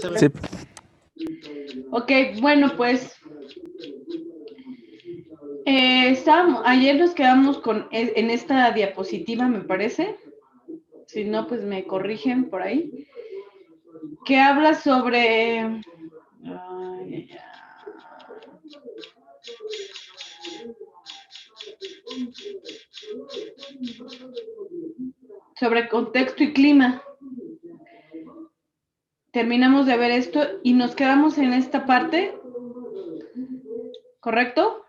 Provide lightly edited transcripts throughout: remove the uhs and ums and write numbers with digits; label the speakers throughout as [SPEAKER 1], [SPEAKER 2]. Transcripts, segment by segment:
[SPEAKER 1] escuchas, Abel?
[SPEAKER 2] Sí.
[SPEAKER 3] Ok, bueno, pues ayer nos quedamos en esta diapositiva, me parece. Si no, pues me corrigen por ahí. Que habla sobre... sobre contexto y clima. Terminamos de ver esto y nos quedamos en esta parte, ¿correcto?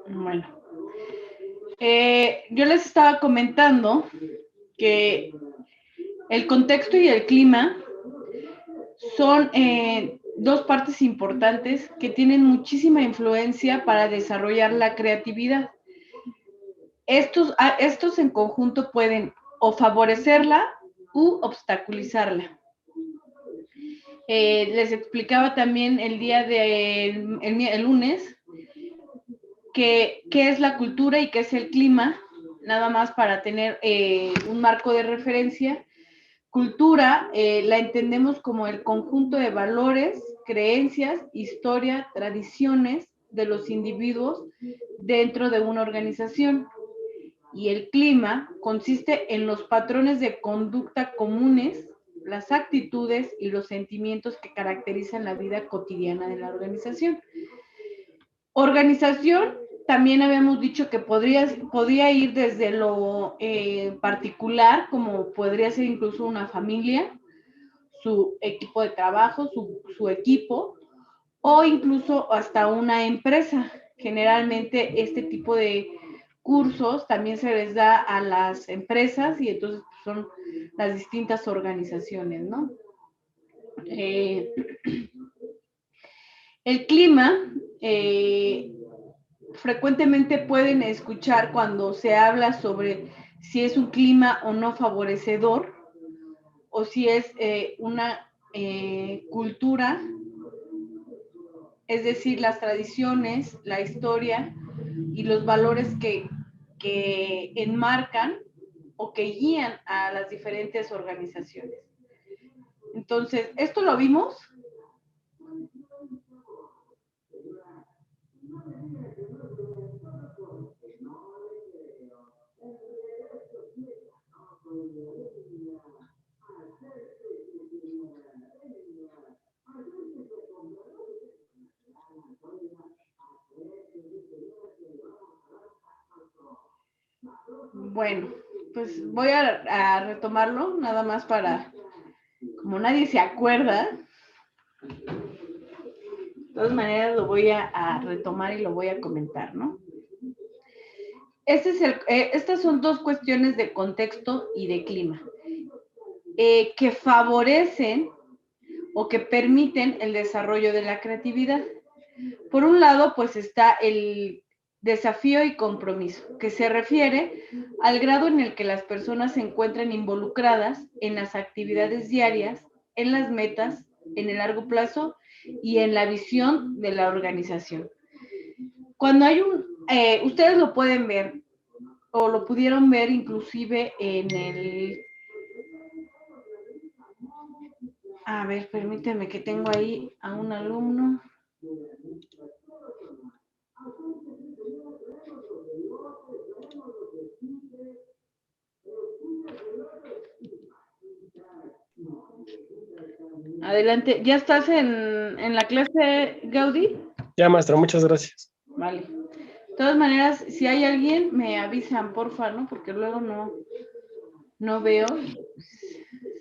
[SPEAKER 3] Bueno, yo les estaba comentando que el contexto y el clima son dos partes importantes que tienen muchísima influencia para desarrollar la creatividad. Estos en conjunto pueden o favorecerla u obstaculizarla. Les explicaba también el día el lunes qué es la cultura y qué es el clima, nada más para tener un marco de referencia. Cultura la entendemos como el conjunto de valores, creencias, historia, tradiciones de los individuos dentro de una organización. Y el clima consiste en los patrones de conducta comunes, las actitudes y los sentimientos que caracterizan la vida cotidiana de la organización. Organización, también habíamos dicho que podía ir desde lo particular, como podría ser incluso una familia, su equipo de trabajo, su equipo, o incluso hasta una empresa. Generalmente este tipo de cursos también se les da a las empresas y entonces son las distintas organizaciones, ¿no? El clima, frecuentemente pueden escuchar cuando se habla sobre si es un clima o no favorecedor o si es una cultura, es decir, las tradiciones, la historia y los valores que enmarcan o que guían a las diferentes organizaciones. Entonces, ¿esto lo vimos? Bueno, pues voy a retomarlo, nada más para, como nadie se acuerda, de todas maneras lo voy a retomar y lo voy a comentar, ¿no? Estas son dos cuestiones de contexto y de clima, que favorecen o que permiten el desarrollo de la creatividad. Por un lado, pues está el desafío y compromiso, que se refiere al grado en el que las personas se encuentran involucradas en las actividades diarias, en las metas, en el largo plazo y en la visión de la organización. Cuando hay ustedes lo pueden ver, o lo pudieron ver inclusive en el... A ver, permíteme que tengo ahí a un alumno. Adelante, ¿ya estás en la clase, Gaudí?
[SPEAKER 1] Ya, maestra, muchas gracias.
[SPEAKER 3] Vale. De todas maneras, si hay alguien, me avisan, porfa, ¿no? Porque luego no veo,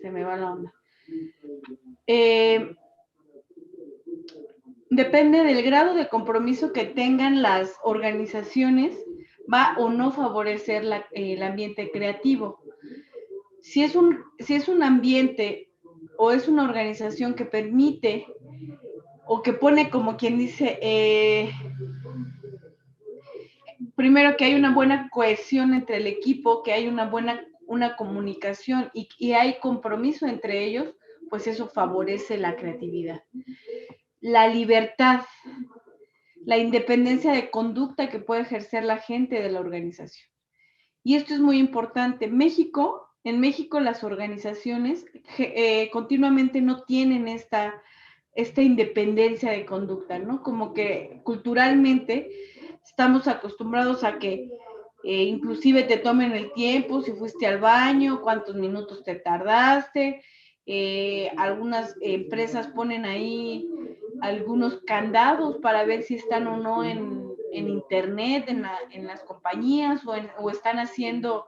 [SPEAKER 3] se me va la onda. Depende del grado de compromiso que tengan las organizaciones, va o no favorecer el ambiente creativo. Si es un ambiente o es una organización que permite o que pone, como quien dice, primero que hay una buena cohesión entre el equipo, que hay una comunicación y hay compromiso entre ellos, pues eso favorece la creatividad. La libertad la independencia de conducta que puede ejercer la gente de la organización. Y esto es muy importante. En México las organizaciones continuamente no tienen esta independencia de conducta, ¿no? Como que culturalmente estamos acostumbrados a que inclusive te tomen el tiempo, si fuiste al baño, cuántos minutos te tardaste. Algunas empresas ponen ahí algunos candados para ver si están o no en internet, en las compañías, o están haciendo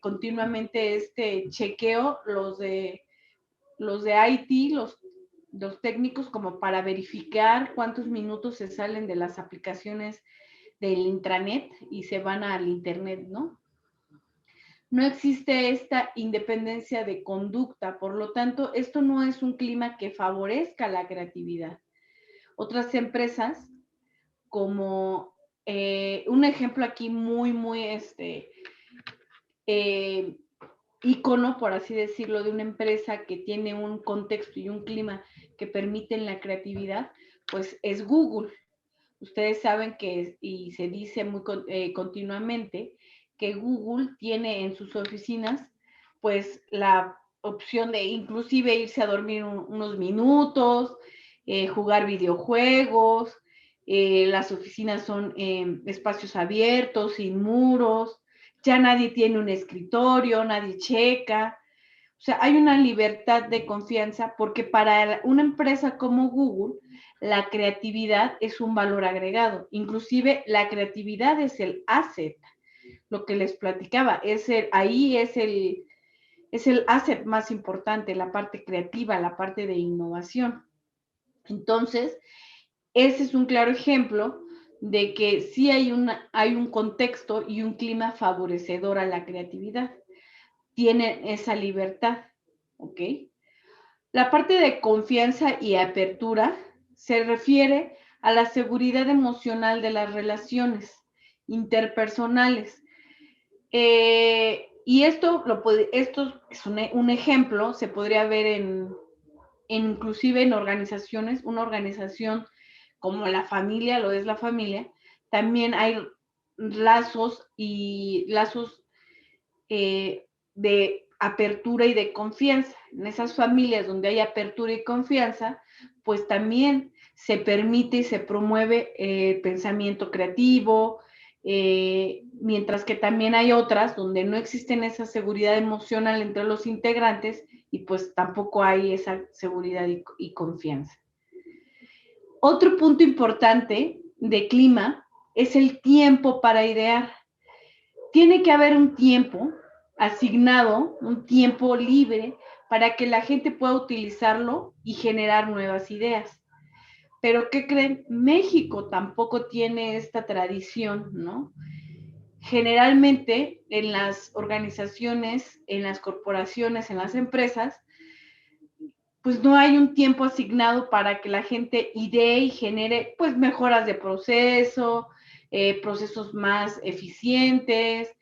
[SPEAKER 3] continuamente este chequeo, los de IT, los técnicos, como para verificar cuántos minutos se salen de las aplicaciones del intranet y se van al internet, ¿no? No existe esta independencia de conducta, por lo tanto, esto no es un clima que favorezca la creatividad. Otras empresas, como un ejemplo aquí muy ícono, por así decirlo, de una empresa que tiene un contexto y un clima que permiten la creatividad, pues es Google. Ustedes saben que, y se dice continuamente, que Google tiene en sus oficinas, pues, la opción de inclusive irse a dormir unos minutos, jugar videojuegos, las oficinas son espacios abiertos, sin muros, ya nadie tiene un escritorio, nadie checa. O sea, hay una libertad de confianza porque para una empresa como Google, la creatividad es un valor agregado. Inclusive la creatividad es el asset, lo que les platicaba. Ahí es el asset más importante, la parte creativa, la parte de innovación. Entonces, ese es un claro ejemplo de que sí hay un contexto y un clima favorecedor a la creatividad. Tienen esa libertad, ¿ok? La parte de confianza y apertura se refiere a la seguridad emocional de las relaciones interpersonales. Y esto es un ejemplo, se podría ver inclusive en organizaciones, una organización como la familia, lo es la familia, también hay lazos de apertura y de confianza. En esas familias donde hay apertura y confianza, pues también se permite y se promueve el pensamiento creativo, mientras que también hay otras donde no existen esa seguridad emocional entre los integrantes y pues tampoco hay esa seguridad y confianza. Otro punto importante de clima es el tiempo para idear. Tiene que haber un tiempo asignado, un tiempo libre para que la gente pueda utilizarlo y generar nuevas ideas. Pero ¿qué creen? México tampoco tiene esta tradición, ¿no? Generalmente en las organizaciones, en las corporaciones, en las empresas, pues no hay un tiempo asignado para que la gente idee y genere pues mejoras de proceso, procesos más eficientes,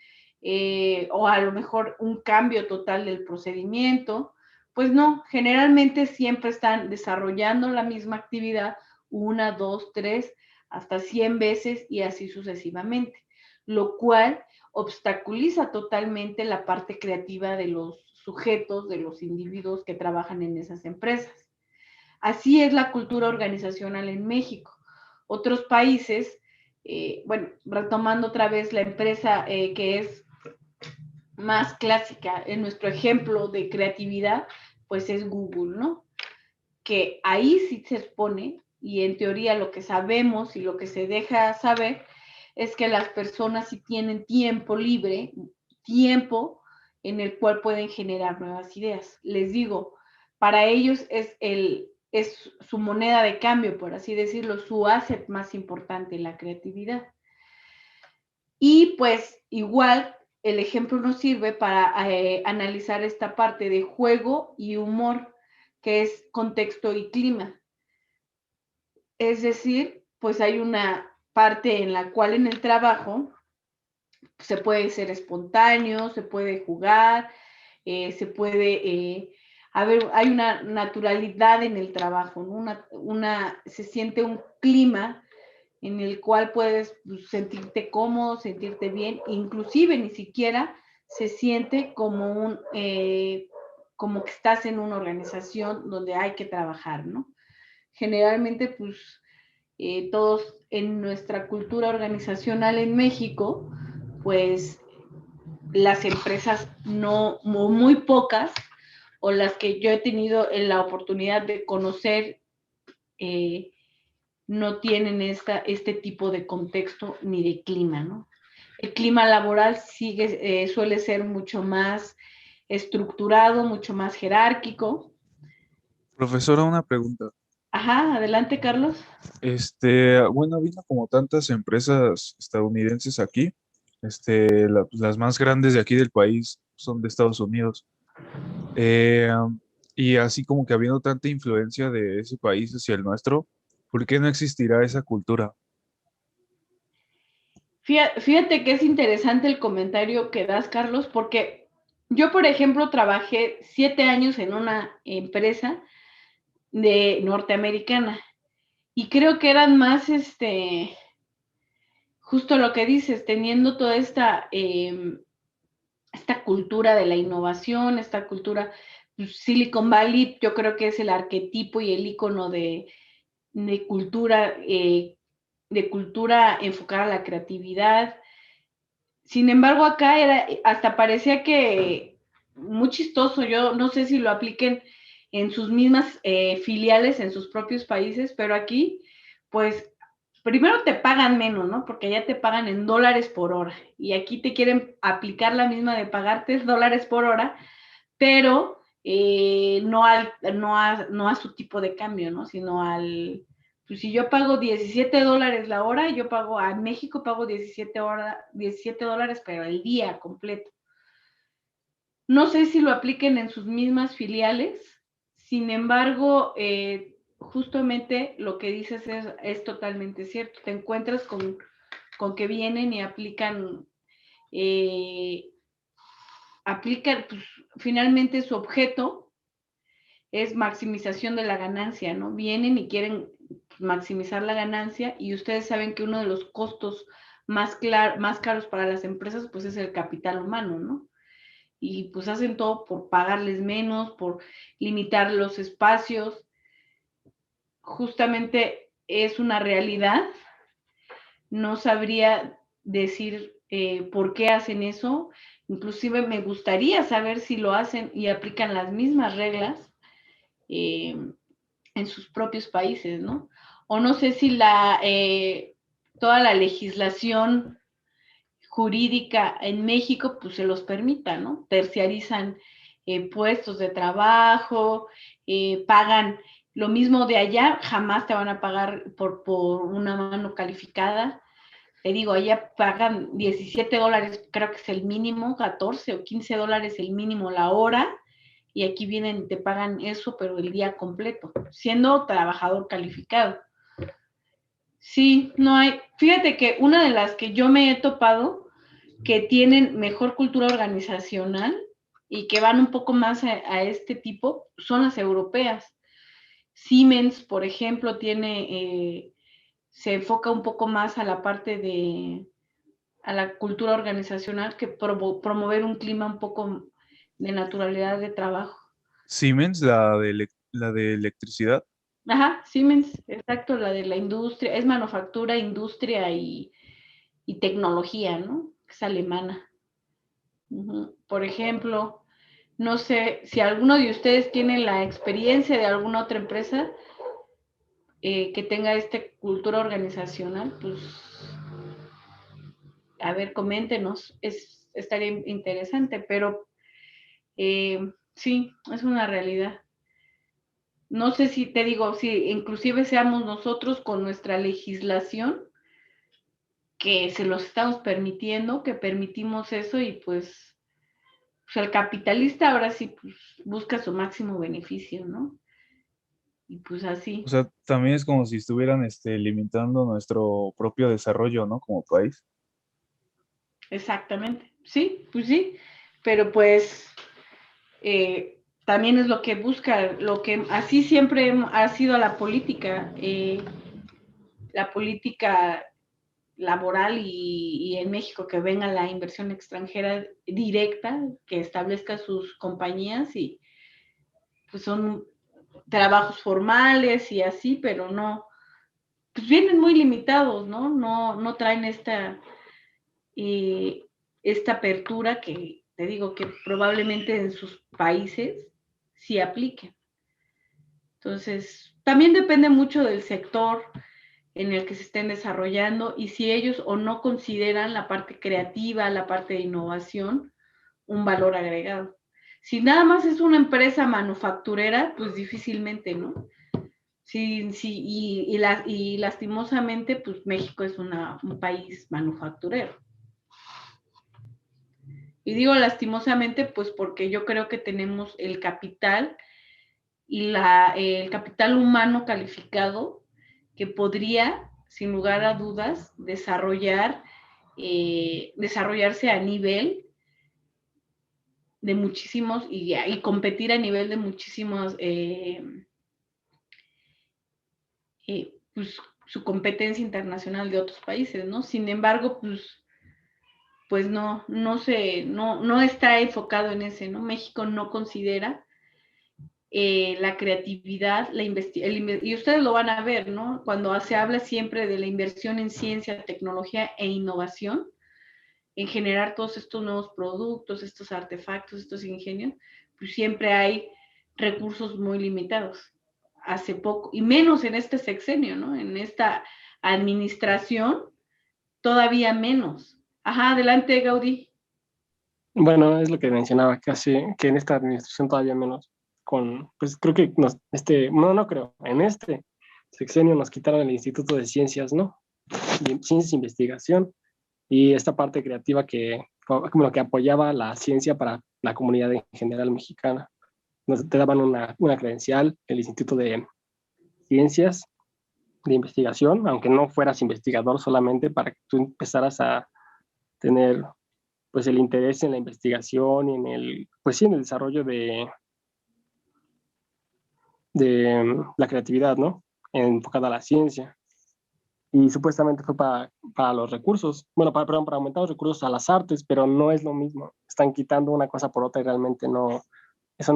[SPEAKER 3] o a lo mejor un cambio total del procedimiento. Pues no, generalmente siempre están desarrollando la misma actividad 1, 2, 3, hasta 100 veces y así sucesivamente, lo cual obstaculiza totalmente la parte creativa de los sujetos, de los individuos que trabajan en esas empresas. Así es la cultura organizacional en México. Otros países, bueno, retomando otra vez la empresa que es más clásica en nuestro ejemplo de creatividad, pues es Google, ¿no? Que ahí sí se expone, y en teoría lo que sabemos y lo que se deja saber es que las personas sí tienen tiempo libre, tiempo en el cual pueden generar nuevas ideas. Les digo, para ellos es su moneda de cambio, por así decirlo, su asset más importante, la creatividad. Y pues igual el ejemplo nos sirve para analizar esta parte de juego y humor, que es contexto y clima. Es decir, pues hay una parte en la cual en el trabajo se puede ser espontáneo, se puede jugar, se puede hay una naturalidad en el trabajo, ¿no? Se siente un clima en el cual puedes sentirte cómodo, sentirte bien, inclusive ni siquiera se siente como como que estás en una organización donde hay que trabajar, ¿no? Generalmente, pues, todos en nuestra cultura organizacional en México, pues las empresas no, muy pocas, o las que yo he tenido la oportunidad de conocer, no tienen este tipo de contexto ni de clima, ¿no? El clima laboral suele ser mucho más estructurado, mucho más jerárquico.
[SPEAKER 2] Profesora, una pregunta.
[SPEAKER 3] Ajá, adelante, Carlos.
[SPEAKER 2] Bueno, habiendo como tantas empresas estadounidenses aquí, las más grandes de aquí del país son de Estados Unidos. Eh, y así como que habiendo tanta influencia de ese país hacia el nuestro, ¿por qué no existirá esa cultura?
[SPEAKER 3] Fíjate que es interesante el comentario que das, Carlos, porque yo, por ejemplo, trabajé 7 años en una empresa de norteamericana y creo que eran más, justo lo que dices, teniendo toda esta cultura de la innovación, esta cultura, pues, Silicon Valley, yo creo que es el arquetipo y el icono de cultura, de cultura enfocada a la creatividad. Sin embargo, acá hasta parecía que muy chistoso, yo no sé si lo apliquen en sus mismas filiales, en sus propios países, pero aquí, pues, primero te pagan menos, ¿no? Porque allá te pagan en dólares por hora y aquí te quieren aplicar la misma de pagarte dólares por hora, pero no a su tipo de cambio, ¿no? Sino pues si yo pago $17 la hora, yo pago, a México pago 17 dólares, pero el día completo. No sé si lo apliquen en sus mismas filiales, sin embargo, justamente lo que dices es totalmente cierto. Te encuentras con que vienen y eh, pues, finalmente su objeto es maximización de la ganancia, ¿no? Vienen y quieren maximizar la ganancia y ustedes saben que uno de los costos más caros para las empresas, pues es el capital humano, ¿no? Y pues hacen todo por pagarles menos, por limitar los espacios. Justamente es una realidad. No sabría decir por qué hacen eso. Inclusive me gustaría saber si lo hacen y aplican las mismas reglas eh, en sus propios países, ¿no? O no sé si toda la legislación jurídica en México pues se los permita, ¿no? Terciarizan puestos de trabajo, pagan lo mismo de allá, jamás te van a pagar por una mano calificada. Te digo, allá pagan $17, creo que es el mínimo, 14 o $15 el mínimo la hora, y aquí vienen, te pagan eso, pero el día completo, siendo trabajador calificado. Sí, no hay. Fíjate que una de las que yo me he topado que tienen mejor cultura organizacional y que van un poco más a este tipo son las europeas. Siemens, por ejemplo, se enfoca un poco más a la parte a la cultura organizacional que promover un clima un poco de naturalidad de trabajo.
[SPEAKER 2] Siemens, la de electricidad.
[SPEAKER 3] Ajá, Siemens, exacto, la de la industria, es manufactura, industria y tecnología, ¿no? Es alemana. Por ejemplo, no sé si alguno de ustedes tiene la experiencia de alguna otra empresa que tenga esta cultura organizacional, pues a ver, coméntenos, estaría interesante, pero sí, es una realidad. No sé si te digo, si inclusive seamos nosotros con nuestra legislación que se los estamos permitiendo, que permitimos eso y pues el capitalista ahora sí pues, busca su máximo beneficio, ¿no? Y pues
[SPEAKER 2] O
[SPEAKER 3] así,
[SPEAKER 2] sea, también es como si estuvieran limitando nuestro propio desarrollo, ¿no? Como país.
[SPEAKER 3] exactamente. Sí, pues sí, pero pues también es lo que busca, lo que así siempre ha sido la política laboral y en México que venga la inversión extranjera directa, que establezca sus compañías y pues son trabajos formales y así, pero no, pues vienen muy limitados, ¿no? No traen esta apertura que te digo que probablemente en sus países sí apliquen. Entonces, también depende mucho del sector en el que se estén desarrollando y si ellos o no consideran la parte creativa, la parte de innovación, un valor agregado. Si nada más es una empresa manufacturera, pues difícilmente, ¿no? Sí, sí, y lastimosamente, pues México es un país manufacturero. Y digo lastimosamente, pues porque yo creo que tenemos el capital y el capital humano calificado que podría, sin lugar a dudas, desarrollarse a nivel de muchísimos y competir a nivel de muchísimos, pues su competencia internacional de otros países, ¿no? Sin embargo, pues no está enfocado en ese, ¿no? México no considera la creatividad, y ustedes lo van a ver, ¿no? Cuando se habla siempre de la inversión en ciencia, tecnología e innovación, en generar todos estos nuevos productos, estos artefactos, estos ingenios, pues siempre hay recursos muy limitados. Hace poco, y menos en este sexenio, ¿no? En esta administración, todavía menos. Ajá, adelante, Gaudí.
[SPEAKER 1] Bueno, es lo que mencionaba, casi que en esta administración todavía menos. Pues creo que no creo, en este sexenio nos quitaron el Instituto de Ciencias, ¿no? Ciencias e Investigación y esta parte creativa como lo que apoyaba la ciencia para la comunidad en general mexicana. Te daban una credencial, el Instituto de Ciencias de Investigación, aunque no fueras investigador solamente para que tú empezaras a tener pues el interés en la investigación y pues sí, en el desarrollo de la creatividad, ¿no? Enfocada a la ciencia. Y supuestamente fue para los recursos, bueno, perdón, para aumentar los recursos a las artes, pero no es lo mismo. Están quitando una cosa por otra y realmente eso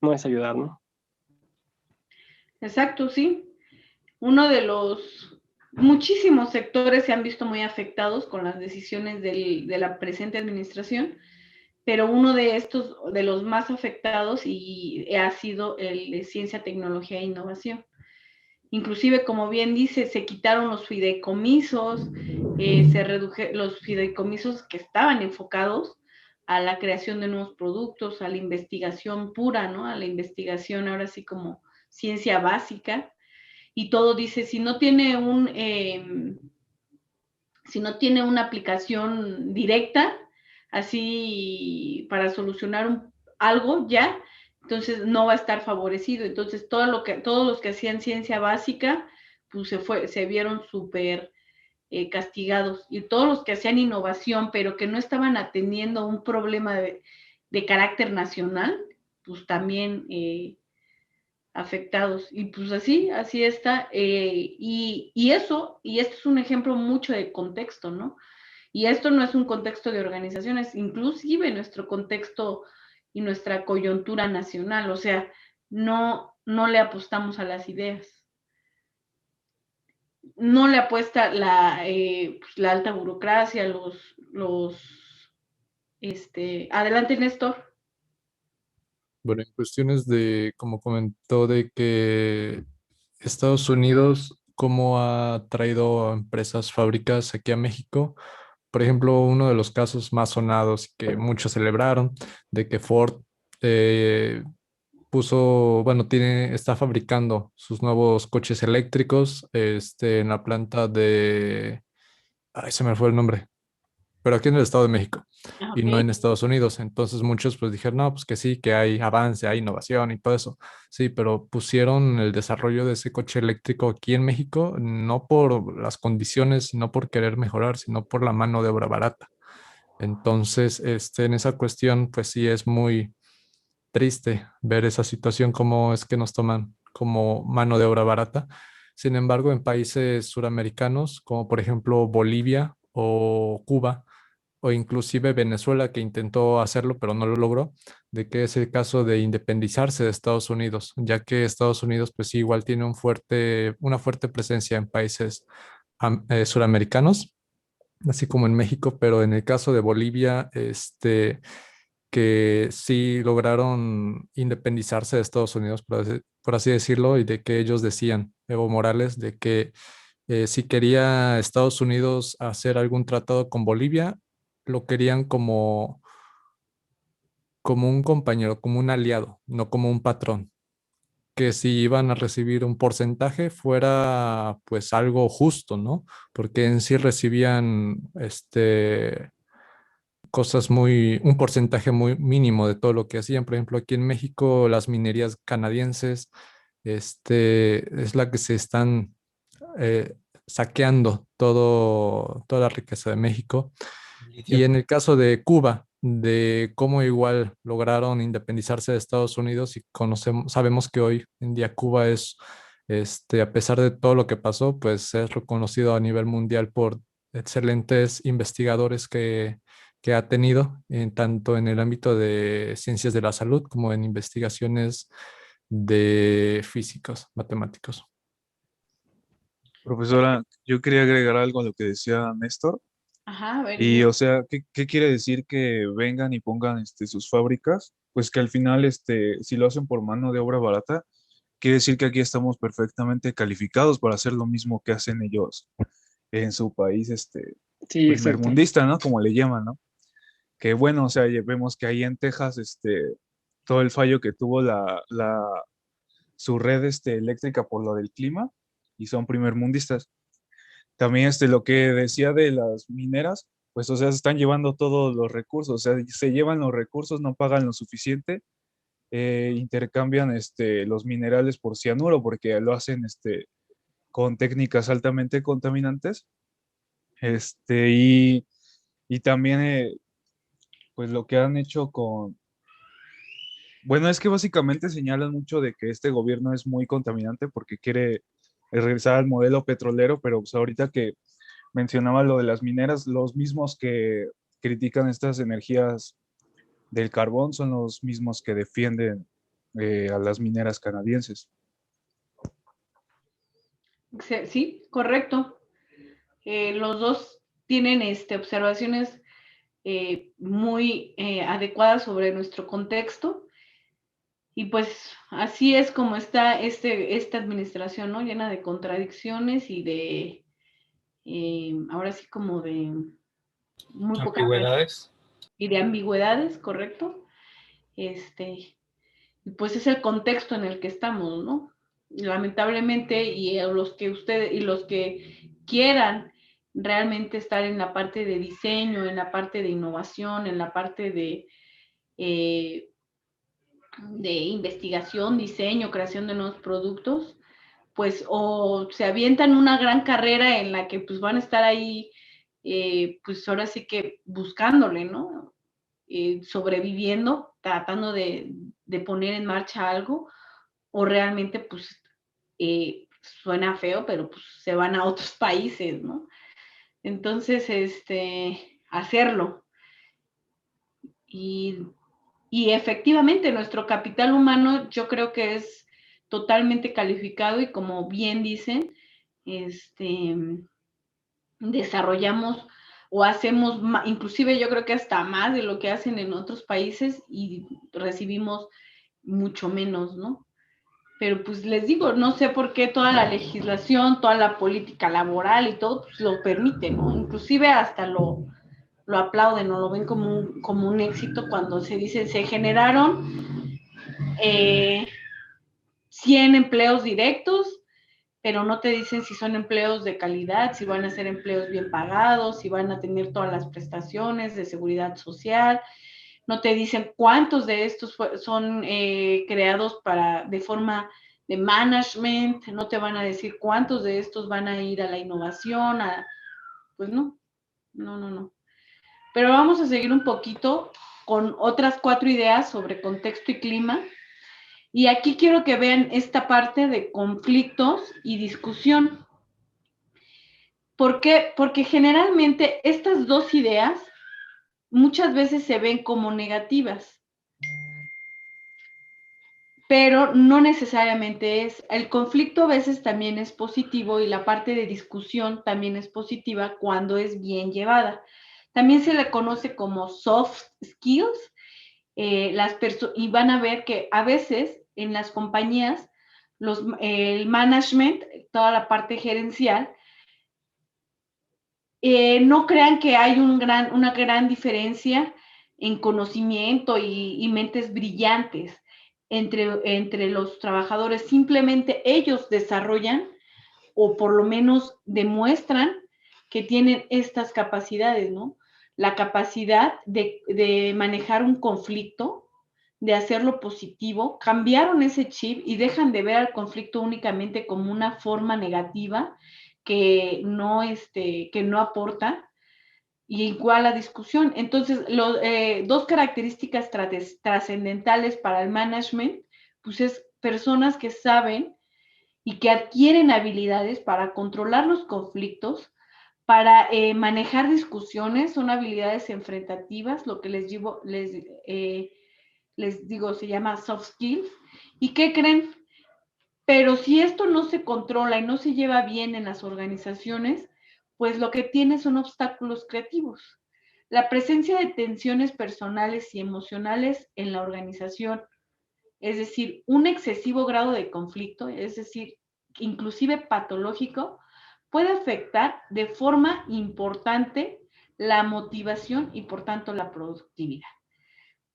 [SPEAKER 1] no es ayudar, ¿no?
[SPEAKER 3] Exacto, sí. Uno de los muchísimos sectores se han visto muy afectados con las decisiones de la presente administración, pero uno de estos, de los más afectados, y ha sido el de ciencia, tecnología e innovación. Inclusive, como bien dice, se quitaron los fideicomisos, se redujeron los fideicomisos que estaban enfocados a la creación de nuevos productos, a la investigación pura, ¿no? A la investigación ahora sí como ciencia básica. Y todo dice, si no tiene una aplicación directa, así para solucionar algo ya, entonces no va a estar favorecido. Entonces todos los que hacían ciencia básica, pues se vieron súper castigados. Y todos los que hacían innovación, pero que no estaban atendiendo un problema de carácter nacional, pues también afectados. Y pues así está. Y esto es un ejemplo mucho de contexto, ¿no? Y esto no es un contexto de organizaciones, inclusive nuestro contexto y nuestra coyuntura nacional, o sea, no le apostamos a las ideas. No le apuesta la alta burocracia, adelante, Néstor.
[SPEAKER 4] Bueno, en cuestiones de, como comentó, de que Estados Unidos, cómo ha traído empresas, fábricas aquí a México. Por ejemplo, uno de los casos más sonados que muchos celebraron, de que Ford eh, está fabricando sus nuevos coches eléctricos en la planta ay, se me fue el nombre, pero aquí en el Estado de México y no
[SPEAKER 3] Okay.
[SPEAKER 4] en Estados Unidos. Entonces muchos pues dijeron, no, pues que sí, que hay avance, hay innovación y todo eso. Sí, pero pusieron el desarrollo de ese coche eléctrico aquí en México, no por las condiciones, no por querer mejorar, sino por la mano de obra barata. Entonces, en esa cuestión, pues sí es muy triste ver esa situación, cómo es que nos toman como mano de obra barata. Sin embargo, en países suramericanos, como por ejemplo Bolivia o Cuba, o inclusive Venezuela, que intentó hacerlo pero no lo logró, de que es el caso de independizarse de Estados Unidos, ya que Estados Unidos pues sí, igual tiene una fuerte presencia en países suramericanos, así como en México, pero en el caso de Bolivia, que sí lograron independizarse de Estados Unidos, por así decirlo, y de que ellos decían, Evo Morales, de que si quería Estados Unidos hacer algún tratado con Bolivia, lo querían como un compañero, como un aliado, no como un patrón. Que si iban a recibir un porcentaje fuera pues algo justo, ¿no? Porque en sí recibían cosas un porcentaje muy mínimo de todo lo que hacían. Por ejemplo, aquí en México, las minerías canadienses, es la que se están saqueando toda la riqueza de México. Y en el caso de Cuba, de cómo igual lograron independizarse de Estados Unidos y sabemos que hoy en día Cuba es, a pesar de todo lo que pasó, pues es reconocido a nivel mundial por excelentes investigadores que ha tenido, tanto en el ámbito de ciencias de la salud como en investigaciones de físicos, matemáticos.
[SPEAKER 2] Profesora, yo quería agregar algo a lo que decía Néstor.
[SPEAKER 3] Ajá, a ver,
[SPEAKER 2] Y, o sea, ¿qué quiere decir que vengan y pongan sus fábricas? Pues que al final, si lo hacen por mano de obra barata, quiere decir que aquí estamos perfectamente calificados para hacer lo mismo que hacen ellos en su país,
[SPEAKER 1] Sí, exacto.
[SPEAKER 2] primermundista, ¿no? Como le llaman, ¿no? Que bueno, o sea, ya vemos que ahí en Texas, todo el fallo que tuvo su red, eléctrica por lo del clima, y son primermundistas. También lo que decía de las mineras, pues o sea, se están llevando todos los recursos, o sea, se llevan los recursos, no pagan lo suficiente, intercambian los minerales por cianuro porque lo hacen con técnicas altamente contaminantes. Este, y, y también pues lo que han hecho bueno, es que básicamente señalan mucho de que este gobierno es muy contaminante porque quiere regresar al modelo petrolero, pero pues ahorita que mencionaba lo de las mineras, los mismos que critican estas energías del carbón son los mismos que defienden a las mineras canadienses.
[SPEAKER 3] sí, correcto. Los dos tienen observaciones muy adecuadas sobre nuestro contexto. Y pues así es como está esta administración, ¿no? Llena de contradicciones y de, ahora sí como de muy poca
[SPEAKER 5] Ambigüedades.
[SPEAKER 3] y de ambigüedades, ¿correcto? Y pues es el contexto en el que estamos, ¿no? Lamentablemente, y los que quieran realmente estar en la parte de diseño, en la parte de innovación, en la parte de investigación, diseño, creación de nuevos productos, pues o se avientan una gran carrera en la que pues van a estar ahí, pues ahora sí que buscándole, ¿no? Sobreviviendo, tratando de poner en marcha algo, o realmente pues suena feo, pero pues se van a otros países, ¿no? Entonces, hacerlo. Y, y efectivamente, nuestro capital humano yo creo que es totalmente calificado y como bien dicen, desarrollamos o hacemos, inclusive yo creo que hasta más de lo que hacen en otros países y recibimos mucho menos, ¿no? Pero pues les digo, no sé por qué toda la legislación, toda la política laboral y todo pues, lo permite, ¿no? Inclusive hasta lo aplauden o lo ven como un éxito cuando se dice, se generaron 100 empleos directos, pero no te dicen si son empleos de calidad, si van a ser empleos bien pagados, si van a tener todas las prestaciones de seguridad social, no te dicen cuántos de estos son creados de forma de management, no te van a decir cuántos de estos van a ir a la innovación, pues no. Pero vamos a seguir un poquito con otras 4 ideas sobre contexto y clima. Y aquí quiero que vean esta parte de conflictos y discusión. ¿Por qué? Porque generalmente estas 2 ideas muchas veces se ven como negativas, pero no necesariamente es. El conflicto a veces también es positivo y la parte de discusión también es positiva cuando es bien llevada. También se le conoce como soft skills, y van a ver que a veces en las compañías, el management, toda la parte gerencial, no crean que hay una gran diferencia en conocimiento y mentes brillantes entre los trabajadores. Simplemente ellos desarrollan o por lo menos demuestran que tienen estas capacidades, ¿no? La capacidad de manejar un conflicto, de hacerlo positivo, cambiaron ese chip y dejan de ver al conflicto únicamente como una forma negativa que no aporta, y igual la discusión. Entonces, 2 características trascendentales para el management, pues es personas que saben y que adquieren habilidades para controlar los conflictos, para manejar discusiones, son habilidades enfrentativas, lo que les digo se llama soft skills. ¿Y qué creen? Pero si esto no se controla y no se lleva bien en las organizaciones, pues lo que tiene son obstáculos creativos. La presencia de tensiones personales y emocionales en la organización, es decir, un excesivo grado de conflicto, es decir, inclusive patológico, puede afectar de forma importante la motivación y por tanto la productividad.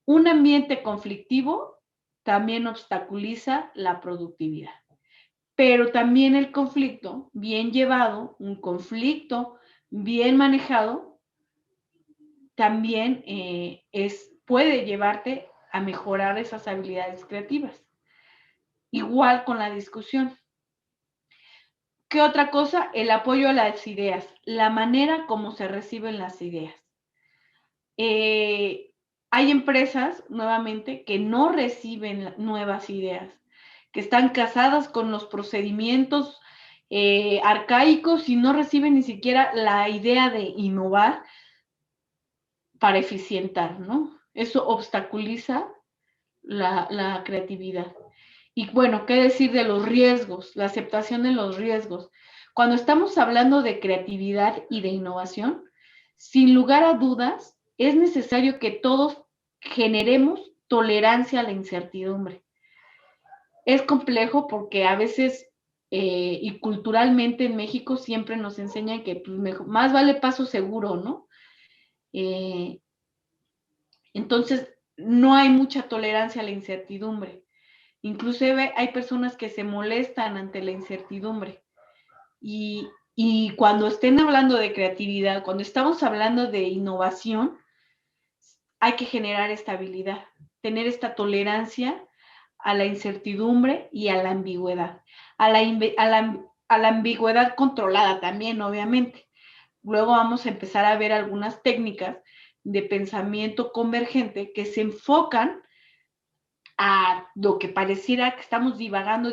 [SPEAKER 3] Un ambiente conflictivo también obstaculiza la productividad. Pero también el conflicto bien llevado, un conflicto bien manejado, también puede llevarte a mejorar esas habilidades creativas. Igual con la discusión. ¿Qué otra cosa? El apoyo a las ideas, la manera como se reciben las ideas. Hay empresas, nuevamente, que no reciben nuevas ideas, que están casadas con los procedimientos arcaicos y no reciben ni siquiera la idea de innovar para eficientar, ¿no? Eso obstaculiza la creatividad. Y bueno, ¿qué decir de los riesgos? La aceptación de los riesgos. Cuando estamos hablando de creatividad y de innovación, sin lugar a dudas, es necesario que todos generemos tolerancia a la incertidumbre. Es complejo porque a veces y culturalmente en México siempre nos enseñan que pues, más vale paso seguro, ¿no? Entonces, no hay mucha tolerancia a la incertidumbre. Inclusive hay personas que se molestan ante la incertidumbre. Y cuando estén hablando de creatividad, cuando estamos hablando de innovación, hay que generar estabilidad, tener esta tolerancia a la incertidumbre y a la ambigüedad. A la ambigüedad controlada también, obviamente. Luego vamos a empezar a ver algunas técnicas de pensamiento convergente que se enfocan a lo que pareciera que estamos divagando,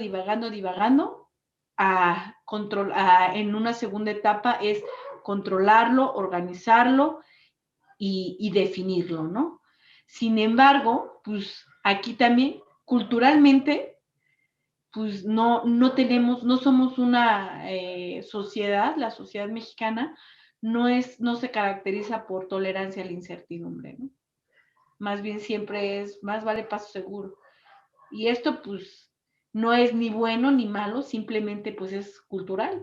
[SPEAKER 3] en una segunda etapa es controlarlo, organizarlo y definirlo, ¿no? Sin embargo, pues aquí también, culturalmente, pues no somos una sociedad, la sociedad mexicana no se caracteriza por tolerancia a la incertidumbre, ¿no? Más bien siempre más vale paso seguro. Y esto pues no es ni bueno ni malo, simplemente pues es cultural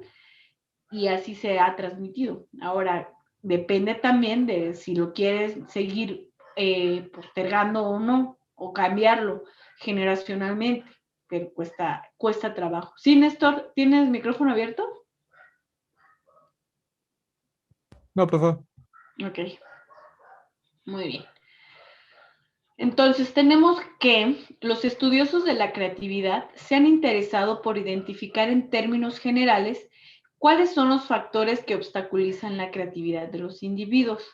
[SPEAKER 3] y así se ha transmitido. Ahora, depende también de si lo quieres seguir postergando o no, o cambiarlo generacionalmente, pero cuesta trabajo. Sí, Néstor, ¿tienes micrófono abierto?
[SPEAKER 4] No, por favor.
[SPEAKER 3] Ok, muy bien. Entonces, tenemos que los estudiosos de la creatividad se han interesado por identificar en términos generales cuáles son los factores que obstaculizan la creatividad de los individuos.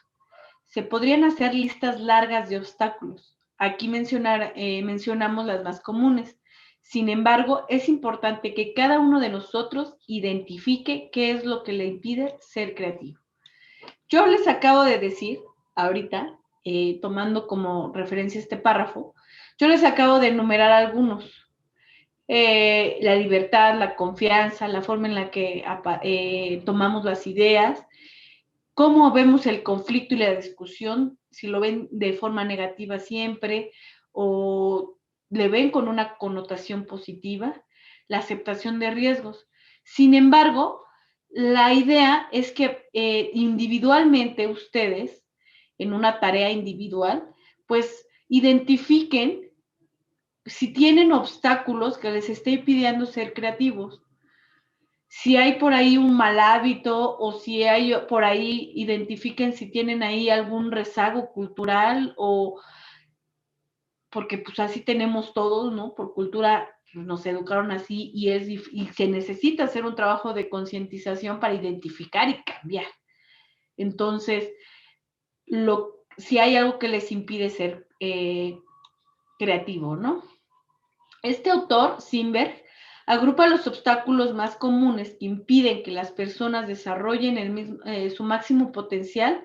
[SPEAKER 3] se podrían hacer listas largas de obstáculos. Aquí mencionamos las más comunes. Sin embargo, es importante que cada uno de nosotros identifique qué es lo que le impide ser creativo. Yo les acabo de decir ahorita, tomando como referencia este párrafo, yo les acabo de enumerar algunos. La libertad, la confianza, la forma en la que tomamos las ideas, cómo vemos el conflicto y la discusión, si lo ven de forma negativa siempre o le ven con una connotación positiva, la aceptación de riesgos. Sin embargo, la idea es que individualmente ustedes, en una tarea individual, pues identifiquen si tienen obstáculos que les esté impidiendo ser creativos. Si hay por ahí un mal hábito o si hay por ahí, identifiquen si tienen ahí algún rezago cultural o porque pues así tenemos todos, ¿no? Por cultura nos educaron así y se necesita hacer un trabajo de concientización para identificar y cambiar. Entonces, si hay algo que les impide ser creativo, ¿no? Este autor, Simberg, agrupa los obstáculos más comunes que impiden que las personas desarrollen su máximo potencial,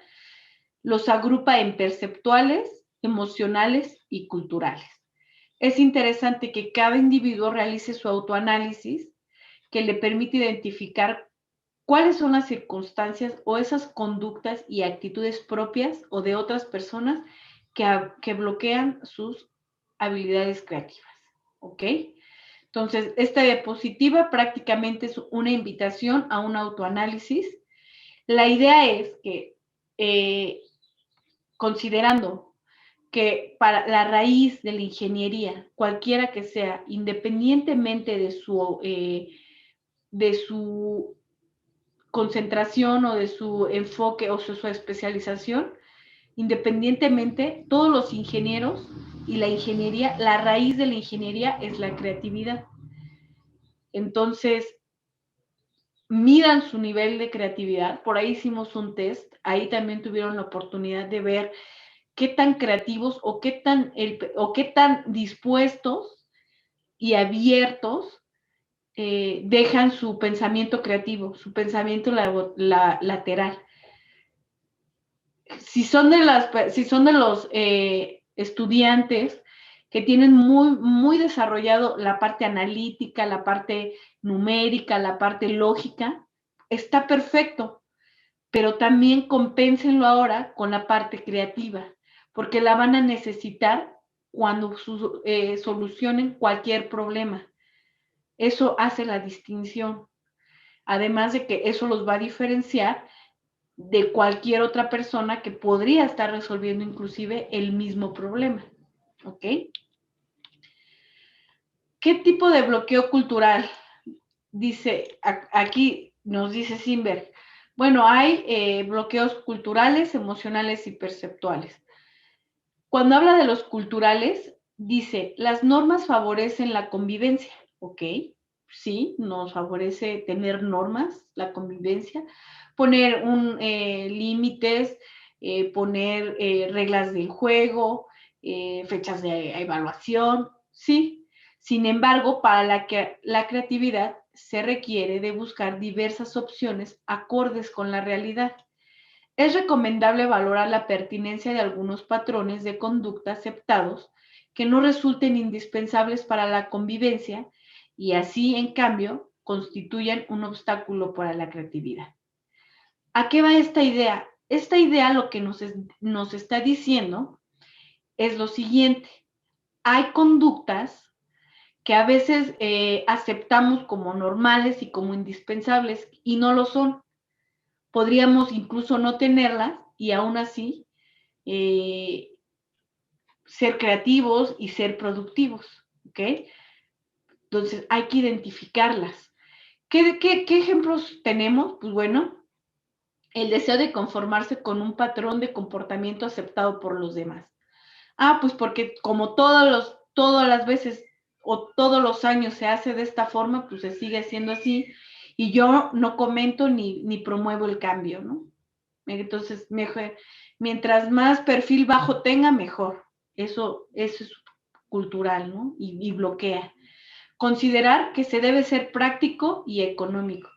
[SPEAKER 3] los agrupa en perceptuales, emocionales y culturales. Es interesante que cada individuo realice su autoanálisis que le permite identificar cuáles son las circunstancias o esas conductas y actitudes propias o de otras personas que bloquean sus habilidades creativas. ¿Ok? Entonces, esta diapositiva prácticamente es una invitación a un autoanálisis. La idea es que, considerando que para la raíz de la ingeniería, cualquiera que sea, independientemente de su concentración o de su enfoque o su especialización, independientemente, todos los ingenieros y la ingeniería, la raíz de la ingeniería es la creatividad. Entonces, midan su nivel de creatividad. Por ahí hicimos un test, ahí también tuvieron la oportunidad de ver qué tan creativos o qué tan dispuestos y abiertos dejan su pensamiento creativo, su pensamiento lateral. Si son de los estudiantes que tienen muy desarrollado la parte analítica, la parte numérica, la parte lógica, está perfecto, pero también compénsenlo ahora con la parte creativa, porque la van a necesitar cuando solucionen cualquier problema. Eso hace la distinción. Además de que eso los va a diferenciar de cualquier otra persona que podría estar resolviendo inclusive el mismo problema. ¿Ok? ¿Qué tipo de bloqueo cultural? Dice, aquí nos dice Simberg. Bueno, hay bloqueos culturales, emocionales y perceptuales. Cuando habla de los culturales, dice, las normas favorecen la convivencia. ¿Ok? Sí, nos favorece tener normas, la convivencia, poner límites, poner reglas del juego, fechas de evaluación, sí. Sin embargo, para la creatividad se requiere de buscar diversas opciones acordes con la realidad. Es recomendable valorar la pertinencia de algunos patrones de conducta aceptados que no resulten indispensables para la convivencia y así, en cambio, constituyan un obstáculo para la creatividad. ¿A qué va esta idea? Esta idea lo que nos está diciendo es lo siguiente. Hay conductas que a veces aceptamos como normales y como indispensables y no lo son. Podríamos incluso no tenerlas y aún así ser creativos y ser productivos, ¿ok? Entonces hay que identificarlas. ¿Qué ejemplos tenemos? Pues bueno, el deseo de conformarse con un patrón de comportamiento aceptado por los demás. Pues porque como todas las veces o todos los años se hace de esta forma, pues se sigue haciendo así y yo no comento ni promuevo el cambio, ¿no? Entonces, mejor, mientras más perfil bajo tenga, mejor. Eso es cultural, ¿no? Y bloquea. Considerar que se debe ser práctico y económico.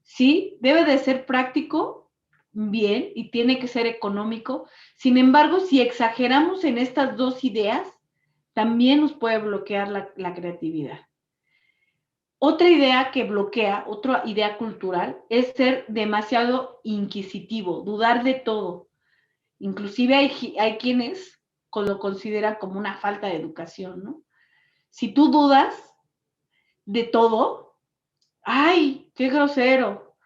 [SPEAKER 3] Sí, debe de ser práctico, bien, y tiene que ser económico. Sin embargo, si exageramos en estas dos ideas, también nos puede bloquear la creatividad. Otra idea que bloquea, otra idea cultural, es ser demasiado inquisitivo, dudar de todo. Inclusive hay quienes lo consideran como una falta de educación, ¿no? Si tú dudas de todo, ¡ay, qué grosero!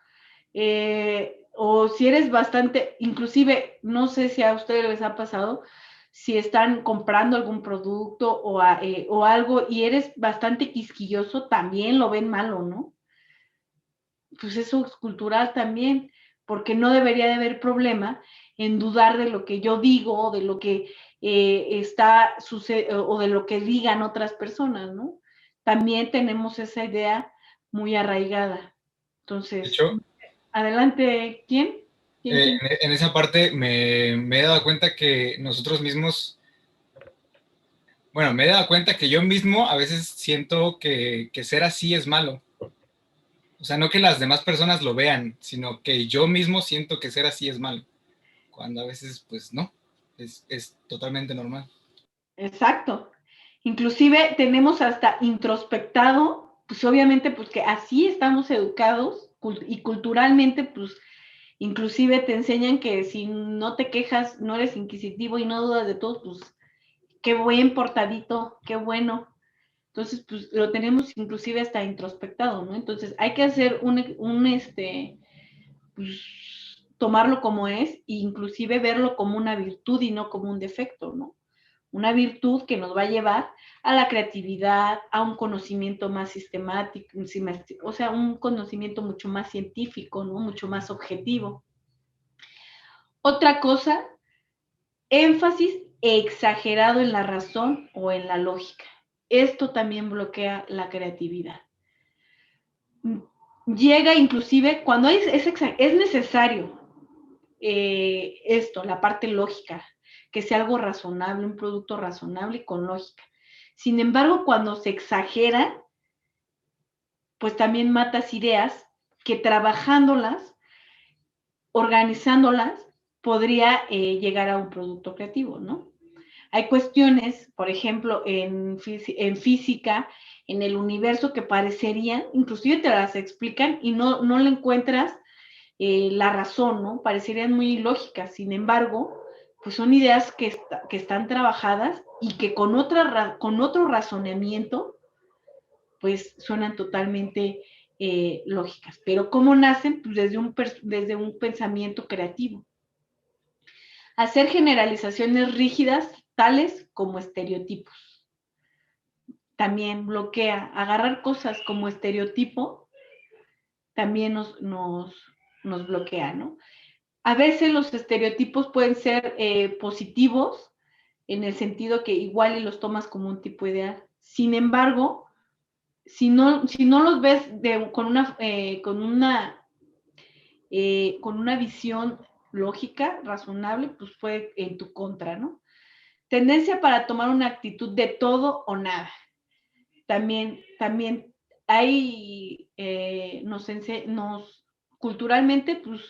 [SPEAKER 3] O si eres bastante, inclusive, no sé si a ustedes les ha pasado, si están comprando algún producto o algo y eres bastante quisquilloso, también lo ven malo, ¿no? Pues eso es cultural también, porque no debería de haber problema en dudar de lo que yo digo, de lo que está sucediendo o de lo que digan otras personas, ¿no? También tenemos esa idea muy arraigada.
[SPEAKER 5] De
[SPEAKER 3] Entonces,
[SPEAKER 5] hecho,
[SPEAKER 3] adelante, ¿quién? ¿Quién?
[SPEAKER 5] en esa parte me he dado cuenta que nosotros mismos, bueno, me he dado cuenta que yo mismo a veces siento que ser así es malo. O sea, no que las demás personas lo vean, sino que yo mismo siento que ser así es malo. Cuando a veces, pues no, es totalmente normal.
[SPEAKER 3] Exacto. Inclusive tenemos hasta introspectado, pues obviamente pues que así estamos educados y culturalmente pues inclusive te enseñan que si no te quejas, no eres inquisitivo y no dudas de todo, pues qué buen portadito, qué bueno. Entonces, pues lo tenemos inclusive hasta introspectado, ¿no? Entonces hay que hacer pues, tomarlo como es e inclusive verlo como una virtud y no como un defecto, ¿no? Una virtud que nos va a llevar a la creatividad, a un conocimiento más sistemático, o sea, un conocimiento mucho más científico, ¿no? Mucho más objetivo. Otra cosa, énfasis exagerado en la razón o en la lógica. Esto también bloquea la creatividad. Llega inclusive cuando es necesario la parte lógica, que sea algo razonable, un producto razonable y con lógica. Sin embargo, cuando se exagera, pues también matas ideas que trabajándolas, organizándolas, podría llegar a un producto creativo, ¿no? Hay cuestiones, por ejemplo, en física, en el universo, que parecerían, inclusive te las explican y no le encuentras la razón, ¿no? Parecerían muy ilógicas. Sin embargo, pues son ideas que están trabajadas y que con otro razonamiento, pues suenan totalmente lógicas. Pero ¿cómo nacen? Pues desde un pensamiento creativo. Hacer generalizaciones rígidas, tales como estereotipos. También bloquea. Agarrar cosas como estereotipo también nos bloquea, ¿no? A veces los estereotipos pueden ser positivos, en el sentido que igual y los tomas como un tipo ideal. Sin embargo, si no los ves con una visión lógica, razonable, pues fue en tu contra, ¿no? Tendencia para tomar una actitud de todo o nada. También hay, culturalmente, pues,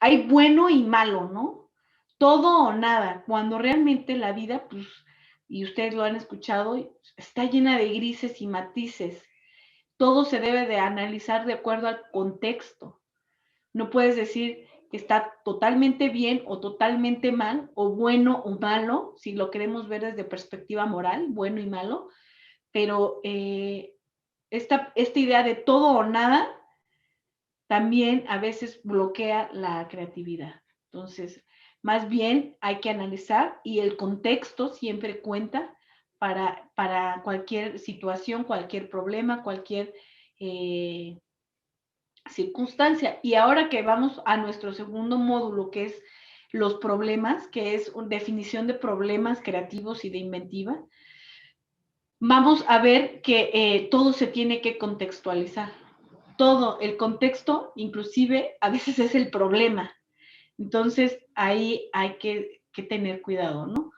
[SPEAKER 3] hay bueno y malo, ¿no? Todo o nada, cuando realmente la vida, pues, y ustedes lo han escuchado, está llena de grises y matices. Todo se debe de analizar de acuerdo al contexto. No puedes decir que está totalmente bien o totalmente mal, o bueno o malo, si lo queremos ver desde perspectiva moral, bueno y malo, pero esta idea de todo o nada también a veces bloquea la creatividad. Entonces, más bien hay que analizar y el contexto siempre cuenta para cualquier situación, cualquier problema, cualquier circunstancia. Y ahora que vamos a nuestro segundo módulo, que es los problemas, que es una definición de problemas creativos y de inventiva, vamos a ver que todo se tiene que contextualizar. Todo, el contexto, inclusive, a veces es el problema. Entonces, ahí hay que tener cuidado, ¿no?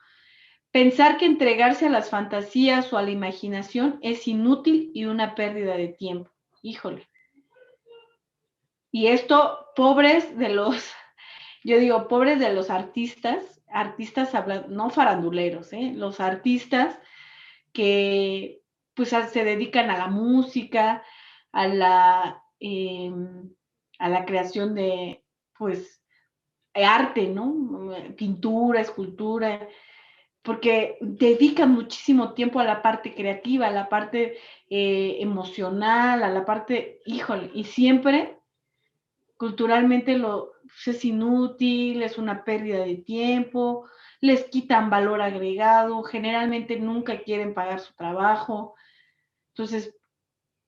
[SPEAKER 3] Pensar que entregarse a las fantasías o a la imaginación es inútil y una pérdida de tiempo. Híjole. Y esto, pobres de los, yo digo, pobres de los artistas no faranduleros, los artistas que pues se dedican a la música, a la creación de, pues, arte, ¿no? Pintura, escultura, porque dedican muchísimo tiempo a la parte creativa, a la parte emocional, a la parte, híjole, y siempre culturalmente pues, es inútil, es una pérdida de tiempo, les quitan valor agregado, generalmente nunca quieren pagar su trabajo. Entonces,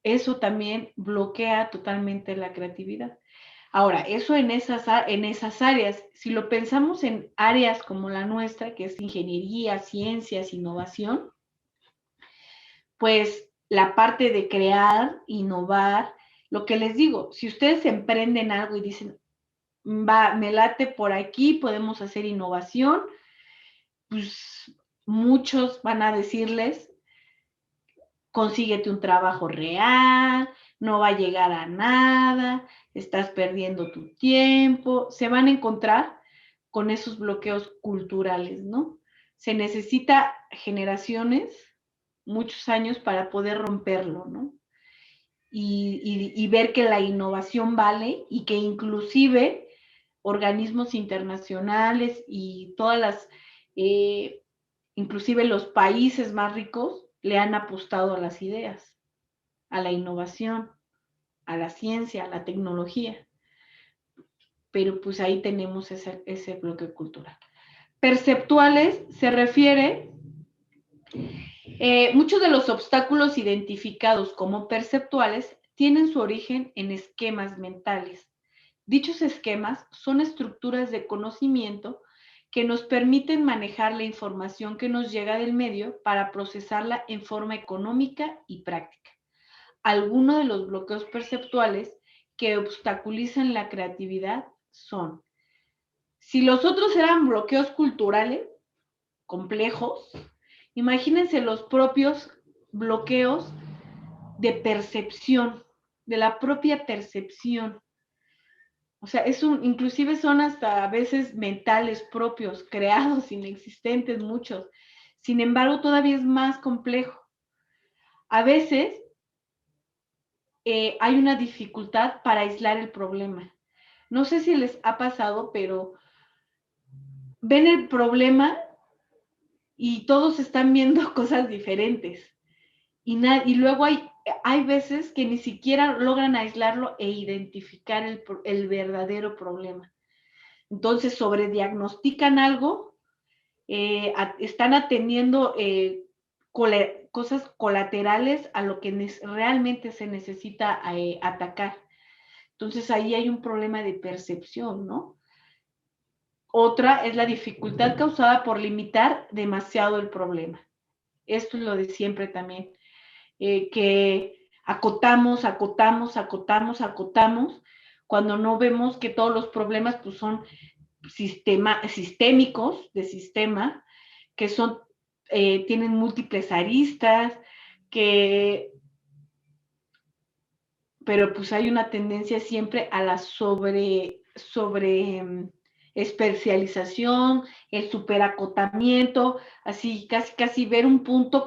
[SPEAKER 3] eso también bloquea totalmente la creatividad. Ahora, eso en esas áreas, si lo pensamos en áreas como la nuestra, que es ingeniería, ciencias, innovación, pues la parte de crear, innovar, lo que les digo, si ustedes emprenden algo y dicen, me late por aquí, podemos hacer innovación, pues muchos van a decirles, consíguete un trabajo real, no va a llegar a nada, estás perdiendo tu tiempo, se van a encontrar con esos bloqueos culturales, ¿no? Se necesita generaciones, muchos años para poder romperlo, ¿no? Y ver que la innovación vale y que inclusive organismos internacionales y todas las, inclusive los países más ricos le han apostado a las ideas, a la innovación, a la ciencia, a la tecnología. Pero pues ahí tenemos ese bloque cultural. Perceptuales se refiere, muchos de los obstáculos identificados como perceptuales tienen su origen en esquemas mentales. Dichos esquemas son estructuras de conocimiento que nos permiten manejar la información que nos llega del medio para procesarla en forma económica y práctica. Algunos de los bloqueos perceptuales que obstaculizan la creatividad son, si los otros eran bloqueos culturales complejos, imagínense los propios bloqueos de percepción, de la propia percepción. O sea, inclusive son hasta a veces mentales propios, creados, inexistentes, muchos. Sin embargo, todavía es más complejo. A veces hay una dificultad para aislar el problema. No sé si les ha pasado, pero ven el problema y todos están viendo cosas diferentes. Y luego hay veces que ni siquiera logran aislarlo e identificar el verdadero problema. Entonces, sobrediagnostican algo, están atendiendo cosas colaterales a lo que realmente se necesita atacar. Entonces, ahí hay un problema de percepción, ¿no? Otra es la dificultad causada por limitar demasiado el problema. Esto es lo de siempre también, que acotamos, cuando no vemos que todos los problemas pues, son sistémicos, de sistema, que tienen múltiples aristas, pero pues hay una tendencia siempre a la sobre especialización, el superacotamiento, así casi ver un punto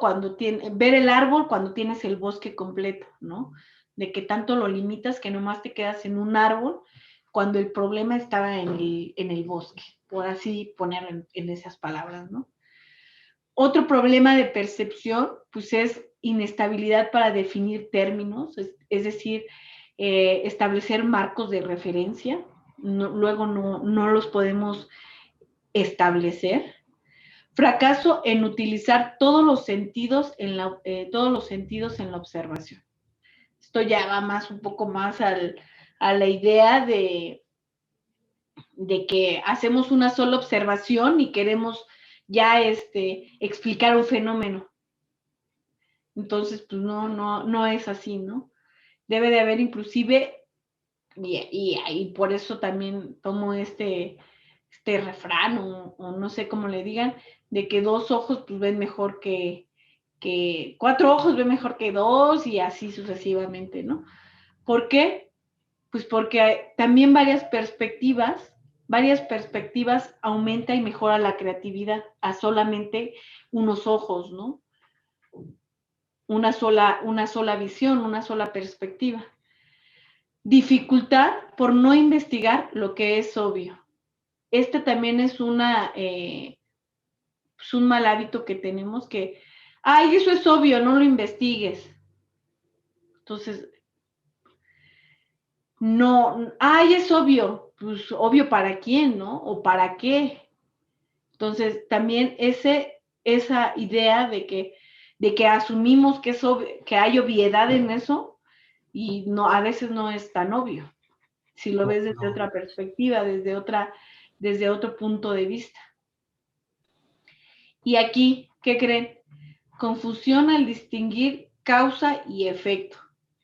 [SPEAKER 3] ver el árbol cuando tienes el bosque completo, ¿no? De que tanto lo limitas que nomás te quedas en un árbol cuando el problema estaba en el bosque, por así ponerlo en esas palabras, ¿no? Otro problema de percepción, pues es inestabilidad para definir términos, es decir, establecer marcos de referencia, luego no los podemos establecer. Fracaso en utilizar todos los sentidos en la observación. Esto ya va un poco más a la idea de que hacemos una sola observación y queremos ya explicar un fenómeno. Entonces, pues no es así, ¿no? Debe de haber inclusive, y por eso también tomo este este refrán o no sé cómo le digan, de que 2 ojos pues ven mejor que 4 ojos ven mejor que 2 y así sucesivamente, ¿no? ¿Por qué? Pues porque hay también varias perspectivas aumenta y mejora la creatividad a solamente unos ojos, ¿no? Una sola visión, una sola perspectiva. Dificultad por no investigar lo que es obvio. Este también es un mal hábito que tenemos que, ay, eso es obvio, no lo investigues. Entonces, no, ay, es obvio, pues obvio para quién, ¿no? O para qué. Entonces, también esa idea de que asumimos que, que hay obviedad en eso y no, a veces no es tan obvio, si lo ves desde otra perspectiva, desde otro punto de vista. Y aquí, ¿qué creen? Confusión al distinguir causa y efecto.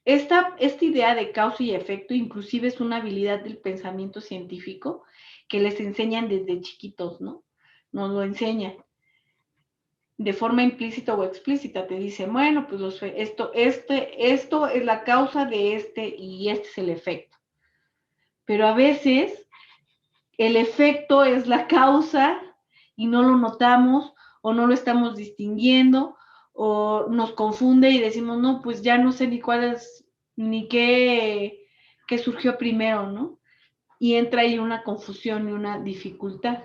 [SPEAKER 3] Esta idea de causa y efecto inclusive es una habilidad del pensamiento científico que les enseñan desde chiquitos, ¿no? Nos lo enseñan de forma implícita o explícita. Te dicen, bueno, pues esto es la causa de y este es el efecto. Pero a veces el efecto es la causa y no lo notamos o no lo estamos distinguiendo o nos confunde y decimos, no, pues ya no sé ni cuál es, ni qué surgió primero, ¿no? Y entra ahí una confusión y una dificultad.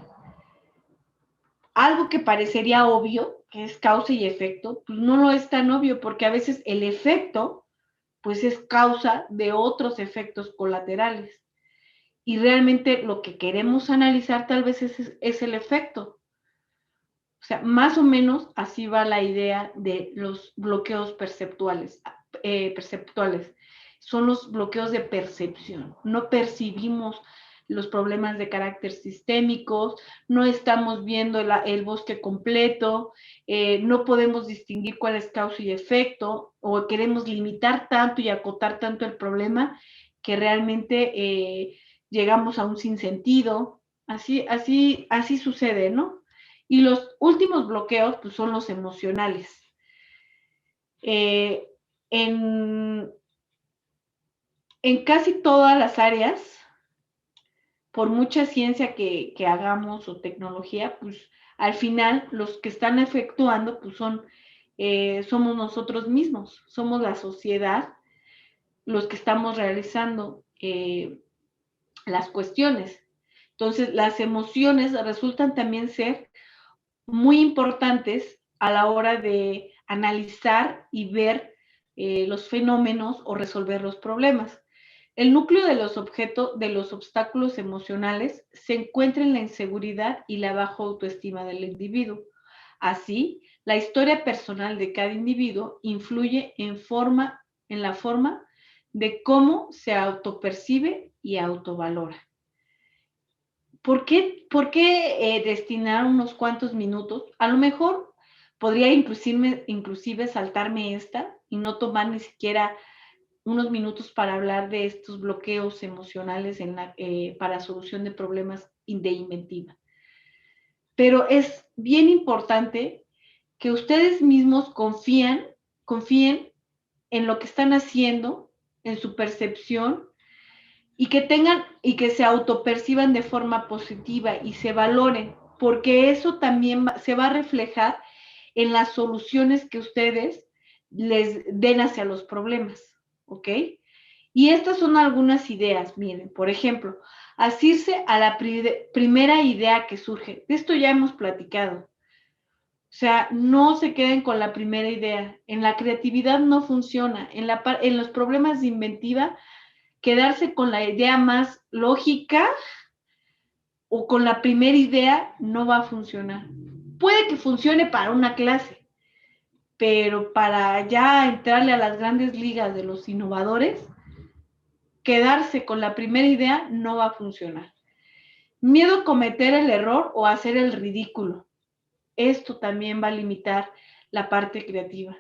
[SPEAKER 3] Algo que parecería obvio, que es causa y efecto, pues no lo es tan obvio porque a veces el efecto, pues es causa de otros efectos colaterales. Y realmente lo que queremos analizar tal vez es el efecto. O sea, más o menos así va la idea de los bloqueos perceptuales. Son los bloqueos de percepción. No percibimos los problemas de carácter sistémicos, no estamos viendo el bosque completo, no podemos distinguir cuál es causa y efecto, o queremos limitar tanto y acotar tanto el problema que realmente llegamos a un sinsentido. Así sucede, ¿no? Y los últimos bloqueos pues, son los emocionales. En casi todas las áreas, por mucha ciencia que hagamos o tecnología, pues al final los que están efectuando pues somos nosotros mismos, somos la sociedad los que estamos realizando las cuestiones. Entonces, las emociones resultan también ser muy importantes a la hora de analizar y ver los fenómenos o resolver los problemas. El núcleo de los obstáculos emocionales se encuentra en la inseguridad y la baja autoestima del individuo. Así, la historia personal de cada individuo influye en la forma de cómo se autopercibe y autovalora. ¿Por qué destinar unos cuantos minutos? A lo mejor podría inclusive saltarme esta y no tomar ni siquiera unos minutos para hablar de estos bloqueos emocionales para solución de problemas de inventiva. Pero es bien importante que ustedes mismos confíen en lo que están haciendo, en su percepción, y que se autoperciban de forma positiva y se valoren, porque eso también se va a reflejar en las soluciones que ustedes les den hacia los problemas, ¿ok? Y estas son algunas ideas, miren, por ejemplo, asirse a la primera idea que surge. De esto ya hemos platicado. O sea, no se queden con la primera idea. En la creatividad no funciona. En los problemas de inventiva, quedarse con la idea más lógica o con la primera idea no va a funcionar. Puede que funcione para una clase, pero para ya entrarle a las grandes ligas de los innovadores, quedarse con la primera idea no va a funcionar. Miedo a cometer el error o a hacer el ridículo. Esto también va a limitar la parte creativa.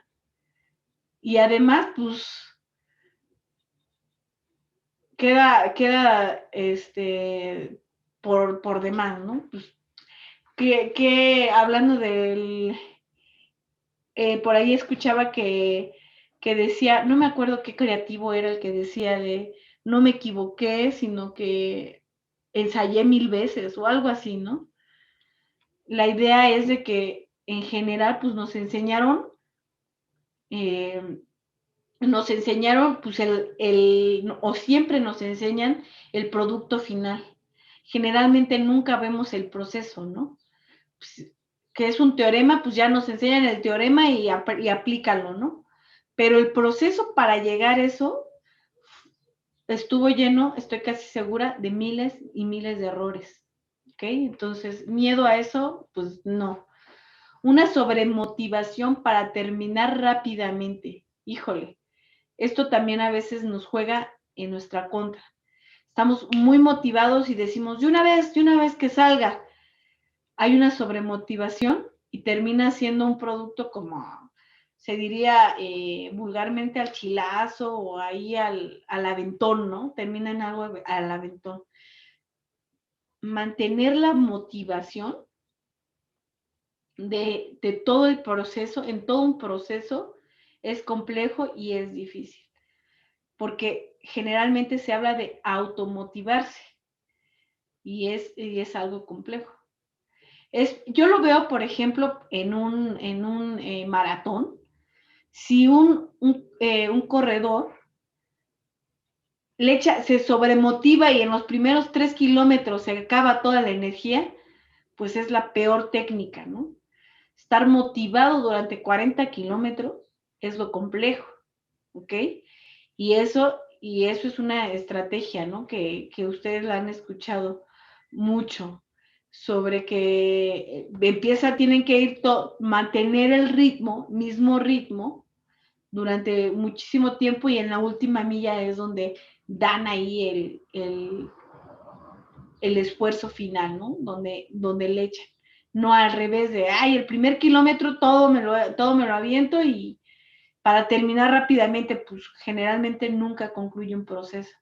[SPEAKER 3] Y además, pues, queda por demás, ¿no? Pues, hablando del, por ahí escuchaba que decía, no me acuerdo qué creativo era el que decía de, no me equivoqué, sino que ensayé 1000 veces o algo así, ¿no? La idea es de que en general, pues nos enseñaron pues o siempre nos enseñan el producto final. Generalmente nunca vemos el proceso, ¿no? Pues, que es un teorema, pues ya nos enseñan el teorema y aplícalo, ¿no? Pero el proceso para llegar a eso estuvo lleno, estoy casi segura, de miles y miles de errores, ¿ok? Entonces, miedo a eso, pues no. Una sobremotivación para terminar rápidamente. Híjole, esto también a veces nos juega en nuestra contra. Estamos muy motivados y decimos, de una vez que salga. Hay una sobremotivación y termina siendo un producto como, se diría vulgarmente al chilazo o ahí al aventón, ¿no? Termina en algo al aventón. Mantener la motivación de todo el proceso, en todo un proceso, es complejo y es difícil, porque generalmente se habla de automotivarse y es algo complejo. Yo lo veo, por ejemplo, en un maratón. Si un corredor se sobremotiva y en los primeros 3 kilómetros se acaba toda la energía, pues es la peor técnica, ¿no? Estar motivado durante 40 kilómetros es lo complejo, ¿ok? Y eso es una estrategia, ¿no? Que ustedes la han escuchado mucho, sobre que tienen que mantener el mismo ritmo, durante muchísimo tiempo y en la última milla es donde dan ahí el esfuerzo final, ¿no? Donde le echan. No al revés de, el primer kilómetro todo me lo aviento y para terminar rápidamente, pues generalmente nunca concluye un proceso.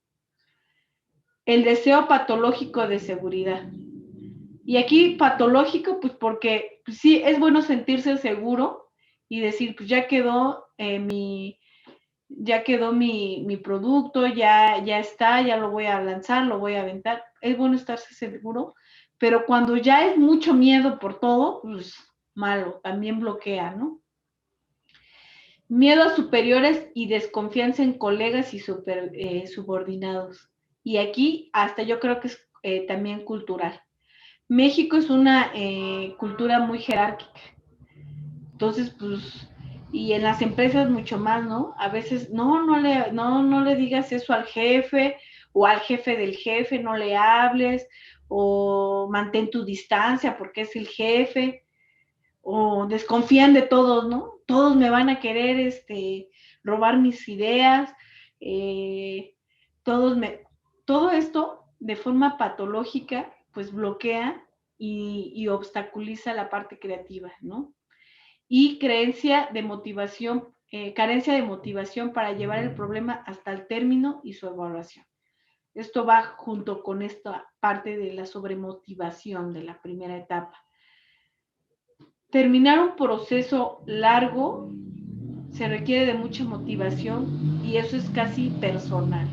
[SPEAKER 3] El deseo patológico de seguridad. Y aquí patológico, pues porque pues sí, es bueno sentirse seguro y decir, pues ya quedó mi producto, ya está, ya lo voy a lanzar, lo voy a aventar. Es bueno estarse seguro, pero cuando ya es mucho miedo por todo, pues malo, también bloquea, ¿no? Miedo a superiores y desconfianza en colegas y subordinados. Y aquí hasta yo creo que es también cultural. México es una cultura muy jerárquica. Entonces, pues, y en las empresas mucho más, ¿no? A veces, no le digas eso al jefe o al jefe del jefe, no le hables, o mantén tu distancia porque es el jefe, o desconfían de todos, ¿no? Todos me van a querer robar mis ideas, todo esto de forma patológica, pues bloquea y obstaculiza la parte creativa, ¿no? Y carencia de motivación para llevar el problema hasta el término y su evaluación. Esto va junto con esta parte de la sobremotivación de la primera etapa. Terminar un proceso largo se requiere de mucha motivación y eso es casi personal.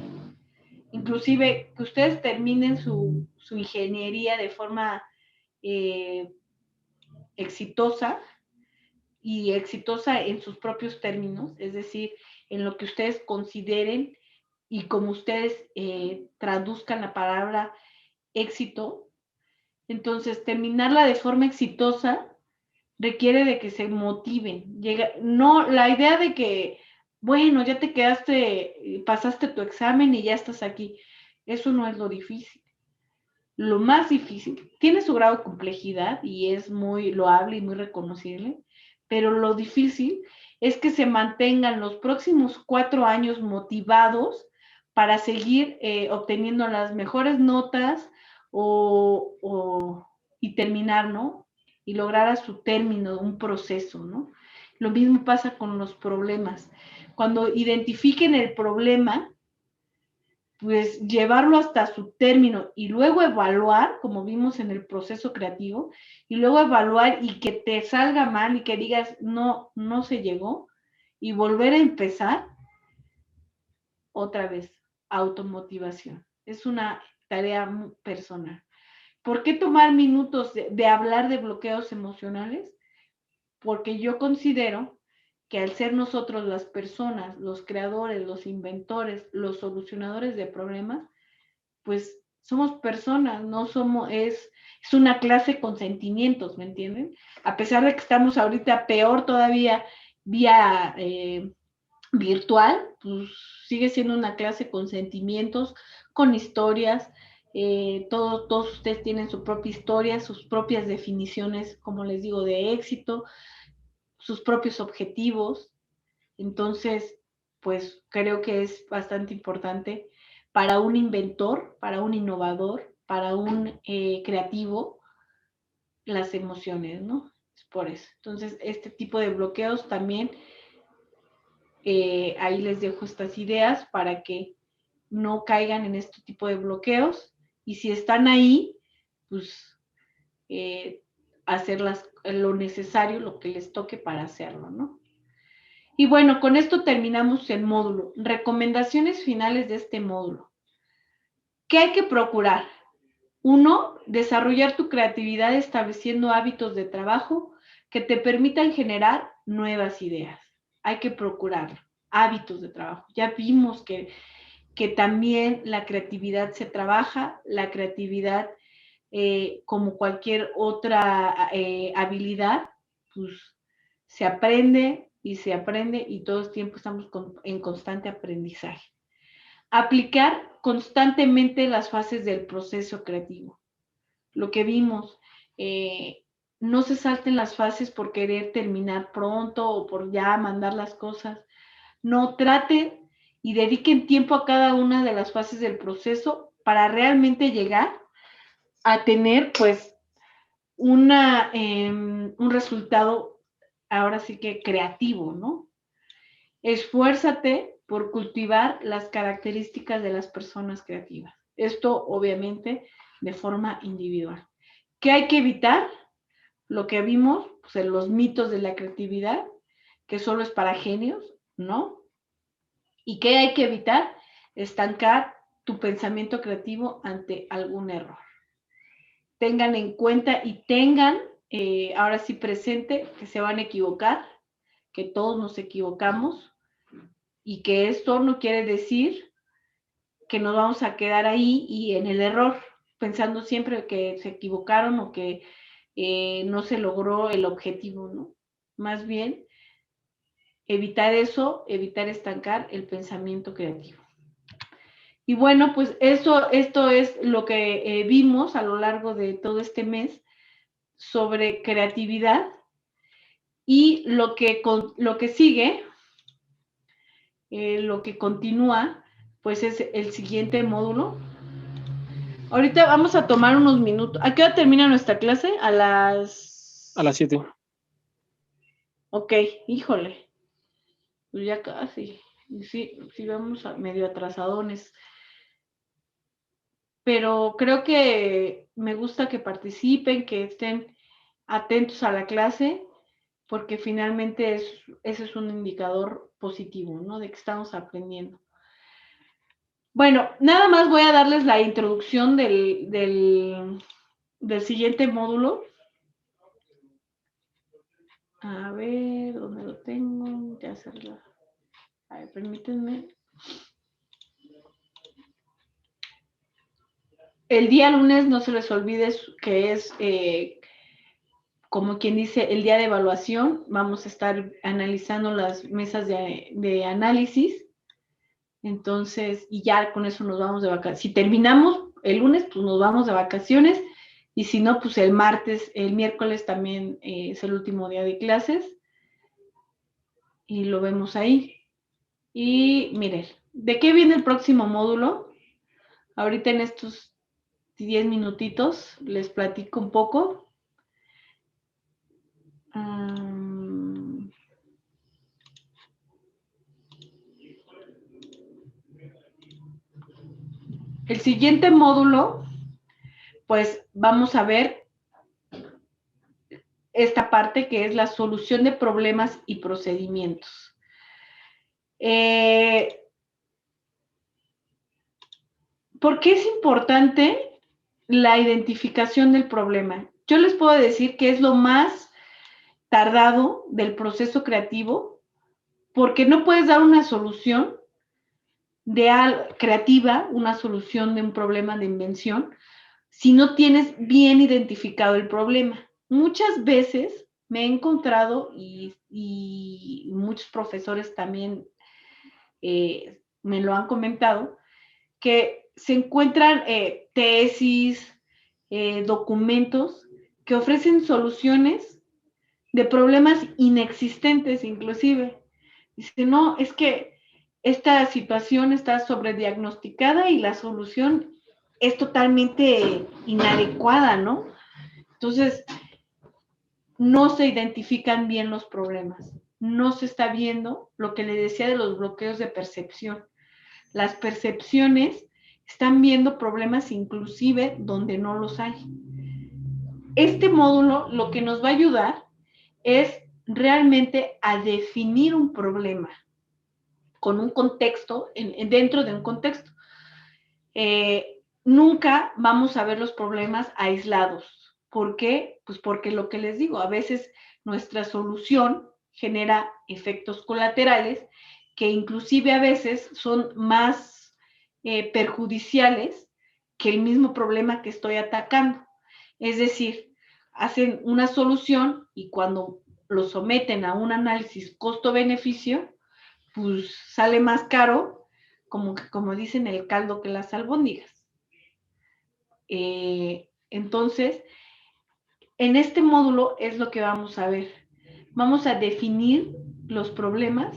[SPEAKER 3] Inclusive que ustedes terminen su ingeniería de forma exitosa, y exitosa en sus propios términos, es decir, en lo que ustedes consideren y como ustedes traduzcan la palabra éxito. Entonces, terminarla de forma exitosa requiere de que se motiven. No, la idea de que, bueno, ya te quedaste, pasaste tu examen y ya estás aquí, eso no es lo difícil. Lo más difícil, tiene su grado de complejidad y es muy loable y muy reconocible, pero lo difícil es que se mantengan los próximos 4 años motivados para seguir obteniendo las mejores notas y terminar, ¿no? Y lograr a su término un proceso, ¿no? Lo mismo pasa con los problemas. Cuando identifiquen el problema, pues llevarlo hasta su término y luego evaluar, como vimos en el proceso creativo, y luego evaluar y que te salga mal y que digas, no, no se llegó, y volver a empezar otra vez, automotivación. Es una tarea personal. ¿Por qué tomar minutos de hablar de bloqueos emocionales? Porque yo considero que al ser nosotros las personas, los creadores, los inventores, los solucionadores de problemas, pues somos personas, no somos, es una clase con sentimientos, ¿me entienden? A pesar de que estamos ahorita peor todavía vía virtual, pues sigue siendo una clase con sentimientos, con historias, todos ustedes tienen su propia historia, sus propias definiciones, como les digo, de éxito, sus propios objetivos. Entonces, pues creo que es bastante importante para un inventor, para un innovador, para un creativo, las emociones, ¿no? Es por eso. Entonces, este tipo de bloqueos también, ahí les dejo estas ideas para que no caigan en este tipo de bloqueos y si están ahí, pues hacer lo necesario, lo que les toque para hacerlo, ¿no? Y bueno, con esto terminamos el módulo. Recomendaciones finales de este módulo. ¿Qué hay que procurar? 1. Desarrollar tu creatividad estableciendo hábitos de trabajo que te permitan generar nuevas ideas. Hay que procurar hábitos de trabajo. Ya vimos que también la creatividad se trabaja, la creatividad como cualquier otra habilidad, pues se aprende y todo el tiempo estamos en constante aprendizaje. Aplicar constantemente las fases del proceso creativo. Lo que vimos, no se salten las fases por querer terminar pronto o por ya mandar las cosas. No, traten y dediquen tiempo a cada una de las fases del proceso para realmente llegar a tener pues un resultado ahora sí que creativo, ¿no? Esfuérzate por cultivar las características de las personas creativas. Esto obviamente de forma individual. ¿Qué hay que evitar? Lo que vimos, pues, en los mitos de la creatividad, que solo es para genios, ¿no? ¿Y qué hay que evitar? Estancar tu pensamiento creativo ante algún error. Tengan en cuenta y tengan ahora sí presente que se van a equivocar, que todos nos equivocamos y que esto no quiere decir que nos vamos a quedar ahí y en el error, pensando siempre que se equivocaron o que no se logró el objetivo, ¿no? Más bien, evitar eso, evitar estancar el pensamiento creativo. Y bueno, pues esto es lo que vimos a lo largo de todo este mes sobre creatividad y lo que sigue, lo que continúa, pues es el siguiente módulo. Ahorita vamos a tomar unos minutos. ¿A qué hora termina nuestra clase? A las
[SPEAKER 1] 7.
[SPEAKER 3] Ok, híjole. Pues ya casi. Sí, vamos medio atrasadones. Pero creo que me gusta que participen, que estén atentos a la clase, porque finalmente ese es un indicador positivo, ¿no? De que estamos aprendiendo. Bueno, nada más voy a darles la introducción del siguiente módulo. A ver, ¿dónde lo tengo? Ya hacerlo. A ver, permítanme. El día lunes no se les olvide que es, como quien dice, el día de evaluación. Vamos a estar analizando las mesas de análisis. Entonces, y ya con eso nos vamos de vacaciones. Si terminamos el lunes, pues nos vamos de vacaciones. Y si no, pues el miércoles también es el último día de clases. Y lo vemos ahí. Y miren, ¿de qué viene el próximo módulo? Ahorita en estos 10 minutitos les platico un poco. El siguiente módulo, pues vamos a ver esta parte que es la solución de problemas y procedimientos. ¿Por qué es importante la identificación del problema? Yo les puedo decir que es lo más tardado del proceso creativo, porque no puedes dar una solución creativa, una solución de un problema de invención, si no tienes bien identificado el problema. Muchas veces me he encontrado, y muchos profesores también me lo han comentado, que se encuentran tesis, documentos que ofrecen soluciones de problemas inexistentes inclusive. Dice, no, es que esta situación está sobrediagnosticada y la solución es totalmente inadecuada, ¿no? Entonces, no se identifican bien los problemas, no se está viendo lo que le decía de los bloqueos de percepción. Las percepciones están viendo problemas inclusive donde no los hay. Este módulo lo que nos va a ayudar es realmente a definir un problema con un contexto, dentro de un contexto. Nunca vamos a ver los problemas aislados. ¿Por qué? Pues porque lo que les digo, a veces nuestra solución genera efectos colaterales que inclusive a veces son más perjudiciales que el mismo problema que estoy atacando. Es decir, hacen una solución y cuando lo someten a un análisis costo-beneficio, pues sale más caro, como dicen, el caldo que las albóndigas. Entonces, en este módulo es lo que vamos a ver. Vamos a definir los problemas,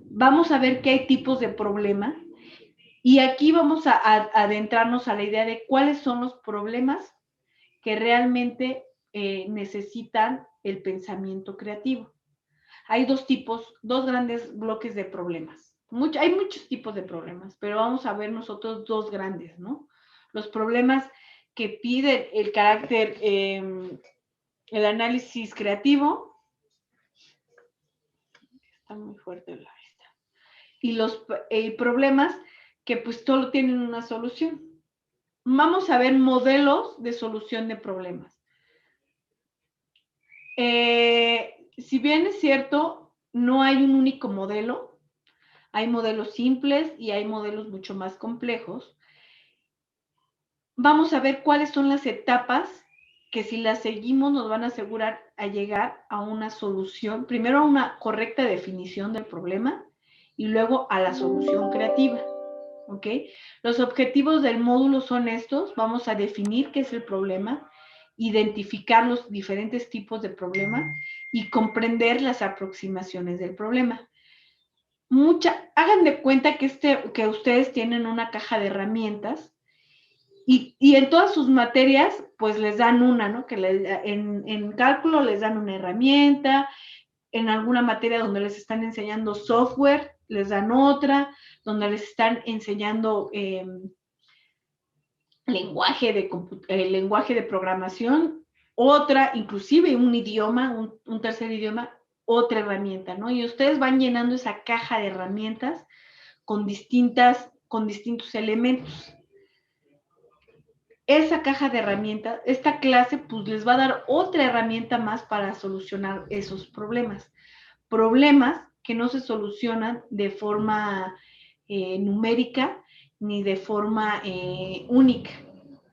[SPEAKER 3] vamos a ver qué hay tipos de problema, y aquí vamos a adentrarnos a la idea de cuáles son los problemas que realmente necesitan el pensamiento creativo. Hay dos grandes bloques de problemas. Hay muchos tipos de problemas, pero vamos a ver nosotros dos grandes, ¿no? Los problemas que piden el carácter, el análisis creativo. Está muy fuerte la vista. Y los problemas que pues solo tienen una solución. Vamos a ver modelos de solución de problemas. Si bien es cierto, no hay un único modelo, hay modelos simples y hay modelos mucho más complejos. Vamos a ver cuáles son las etapas que si las seguimos nos van a asegurar a llegar a una solución, primero a una correcta definición del problema y luego a la solución creativa. ¿Ok? Los objetivos del módulo son estos. Vamos a definir qué es el problema, identificar los diferentes tipos de problema y comprender las aproximaciones del problema. Hagan de cuenta que ustedes tienen una caja de herramientas y en todas sus materias pues les dan una, ¿no? Que en cálculo les dan una herramienta, en alguna materia donde les están enseñando software les dan otra, donde les están enseñando lenguaje de programación, otra, inclusive un idioma, un tercer idioma, otra herramienta, ¿no? Y ustedes van llenando esa caja de herramientas con distintos elementos. Esa caja de herramientas, esta clase, pues les va a dar otra herramienta más para solucionar esos problemas. Problemas que no se solucionan de forma numérica ni de forma única.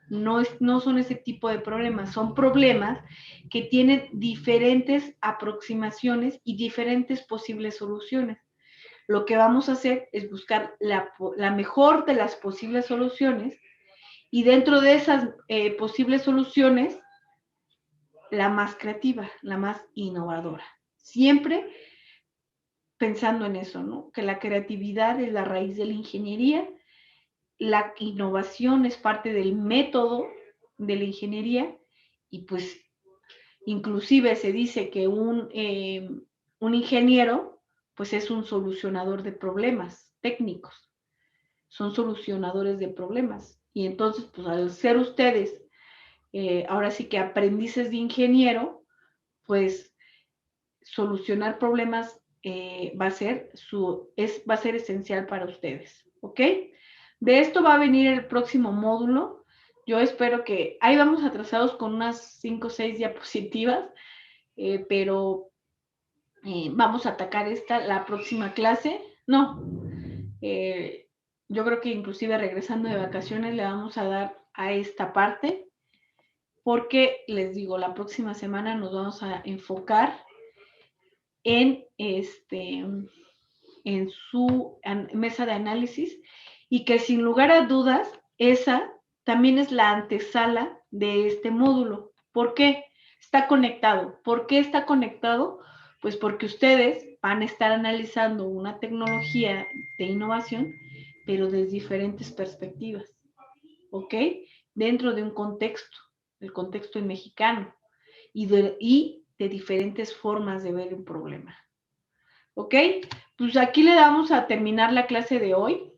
[SPEAKER 3] No son ese tipo de problemas, son problemas que tienen diferentes aproximaciones y diferentes posibles soluciones. Lo que vamos a hacer es buscar la mejor de las posibles soluciones y dentro de esas posibles soluciones, la más creativa, la más innovadora. Siempre pensando en eso, ¿no? Que la creatividad es la raíz de la ingeniería, la innovación es parte del método de la ingeniería y pues inclusive se dice que un ingeniero pues es un solucionador de problemas técnicos, son solucionadores de problemas. Y entonces, pues al ser ustedes, ahora sí que aprendices de ingeniero, pues solucionar problemas va a ser esencial para ustedes, ¿ok? De esto va a venir el próximo módulo. Yo espero que, ahí vamos atrasados con unas 5 o 6 diapositivas, pero vamos a atacar la próxima clase. No, yo creo que inclusive regresando de vacaciones le vamos a dar a esta parte, porque les digo, la próxima semana nos vamos a enfocar en su mesa de análisis, y que sin lugar a dudas, esa también es la antesala de este módulo. ¿Por qué? Está conectado. ¿Por qué está conectado? Pues porque ustedes van a estar analizando una tecnología de innovación, pero desde diferentes perspectivas, ¿ok? Dentro de un contexto, el contexto mexicano, y de diferentes formas de ver un problema. ¿Ok? Pues aquí le vamos a terminar la clase de hoy.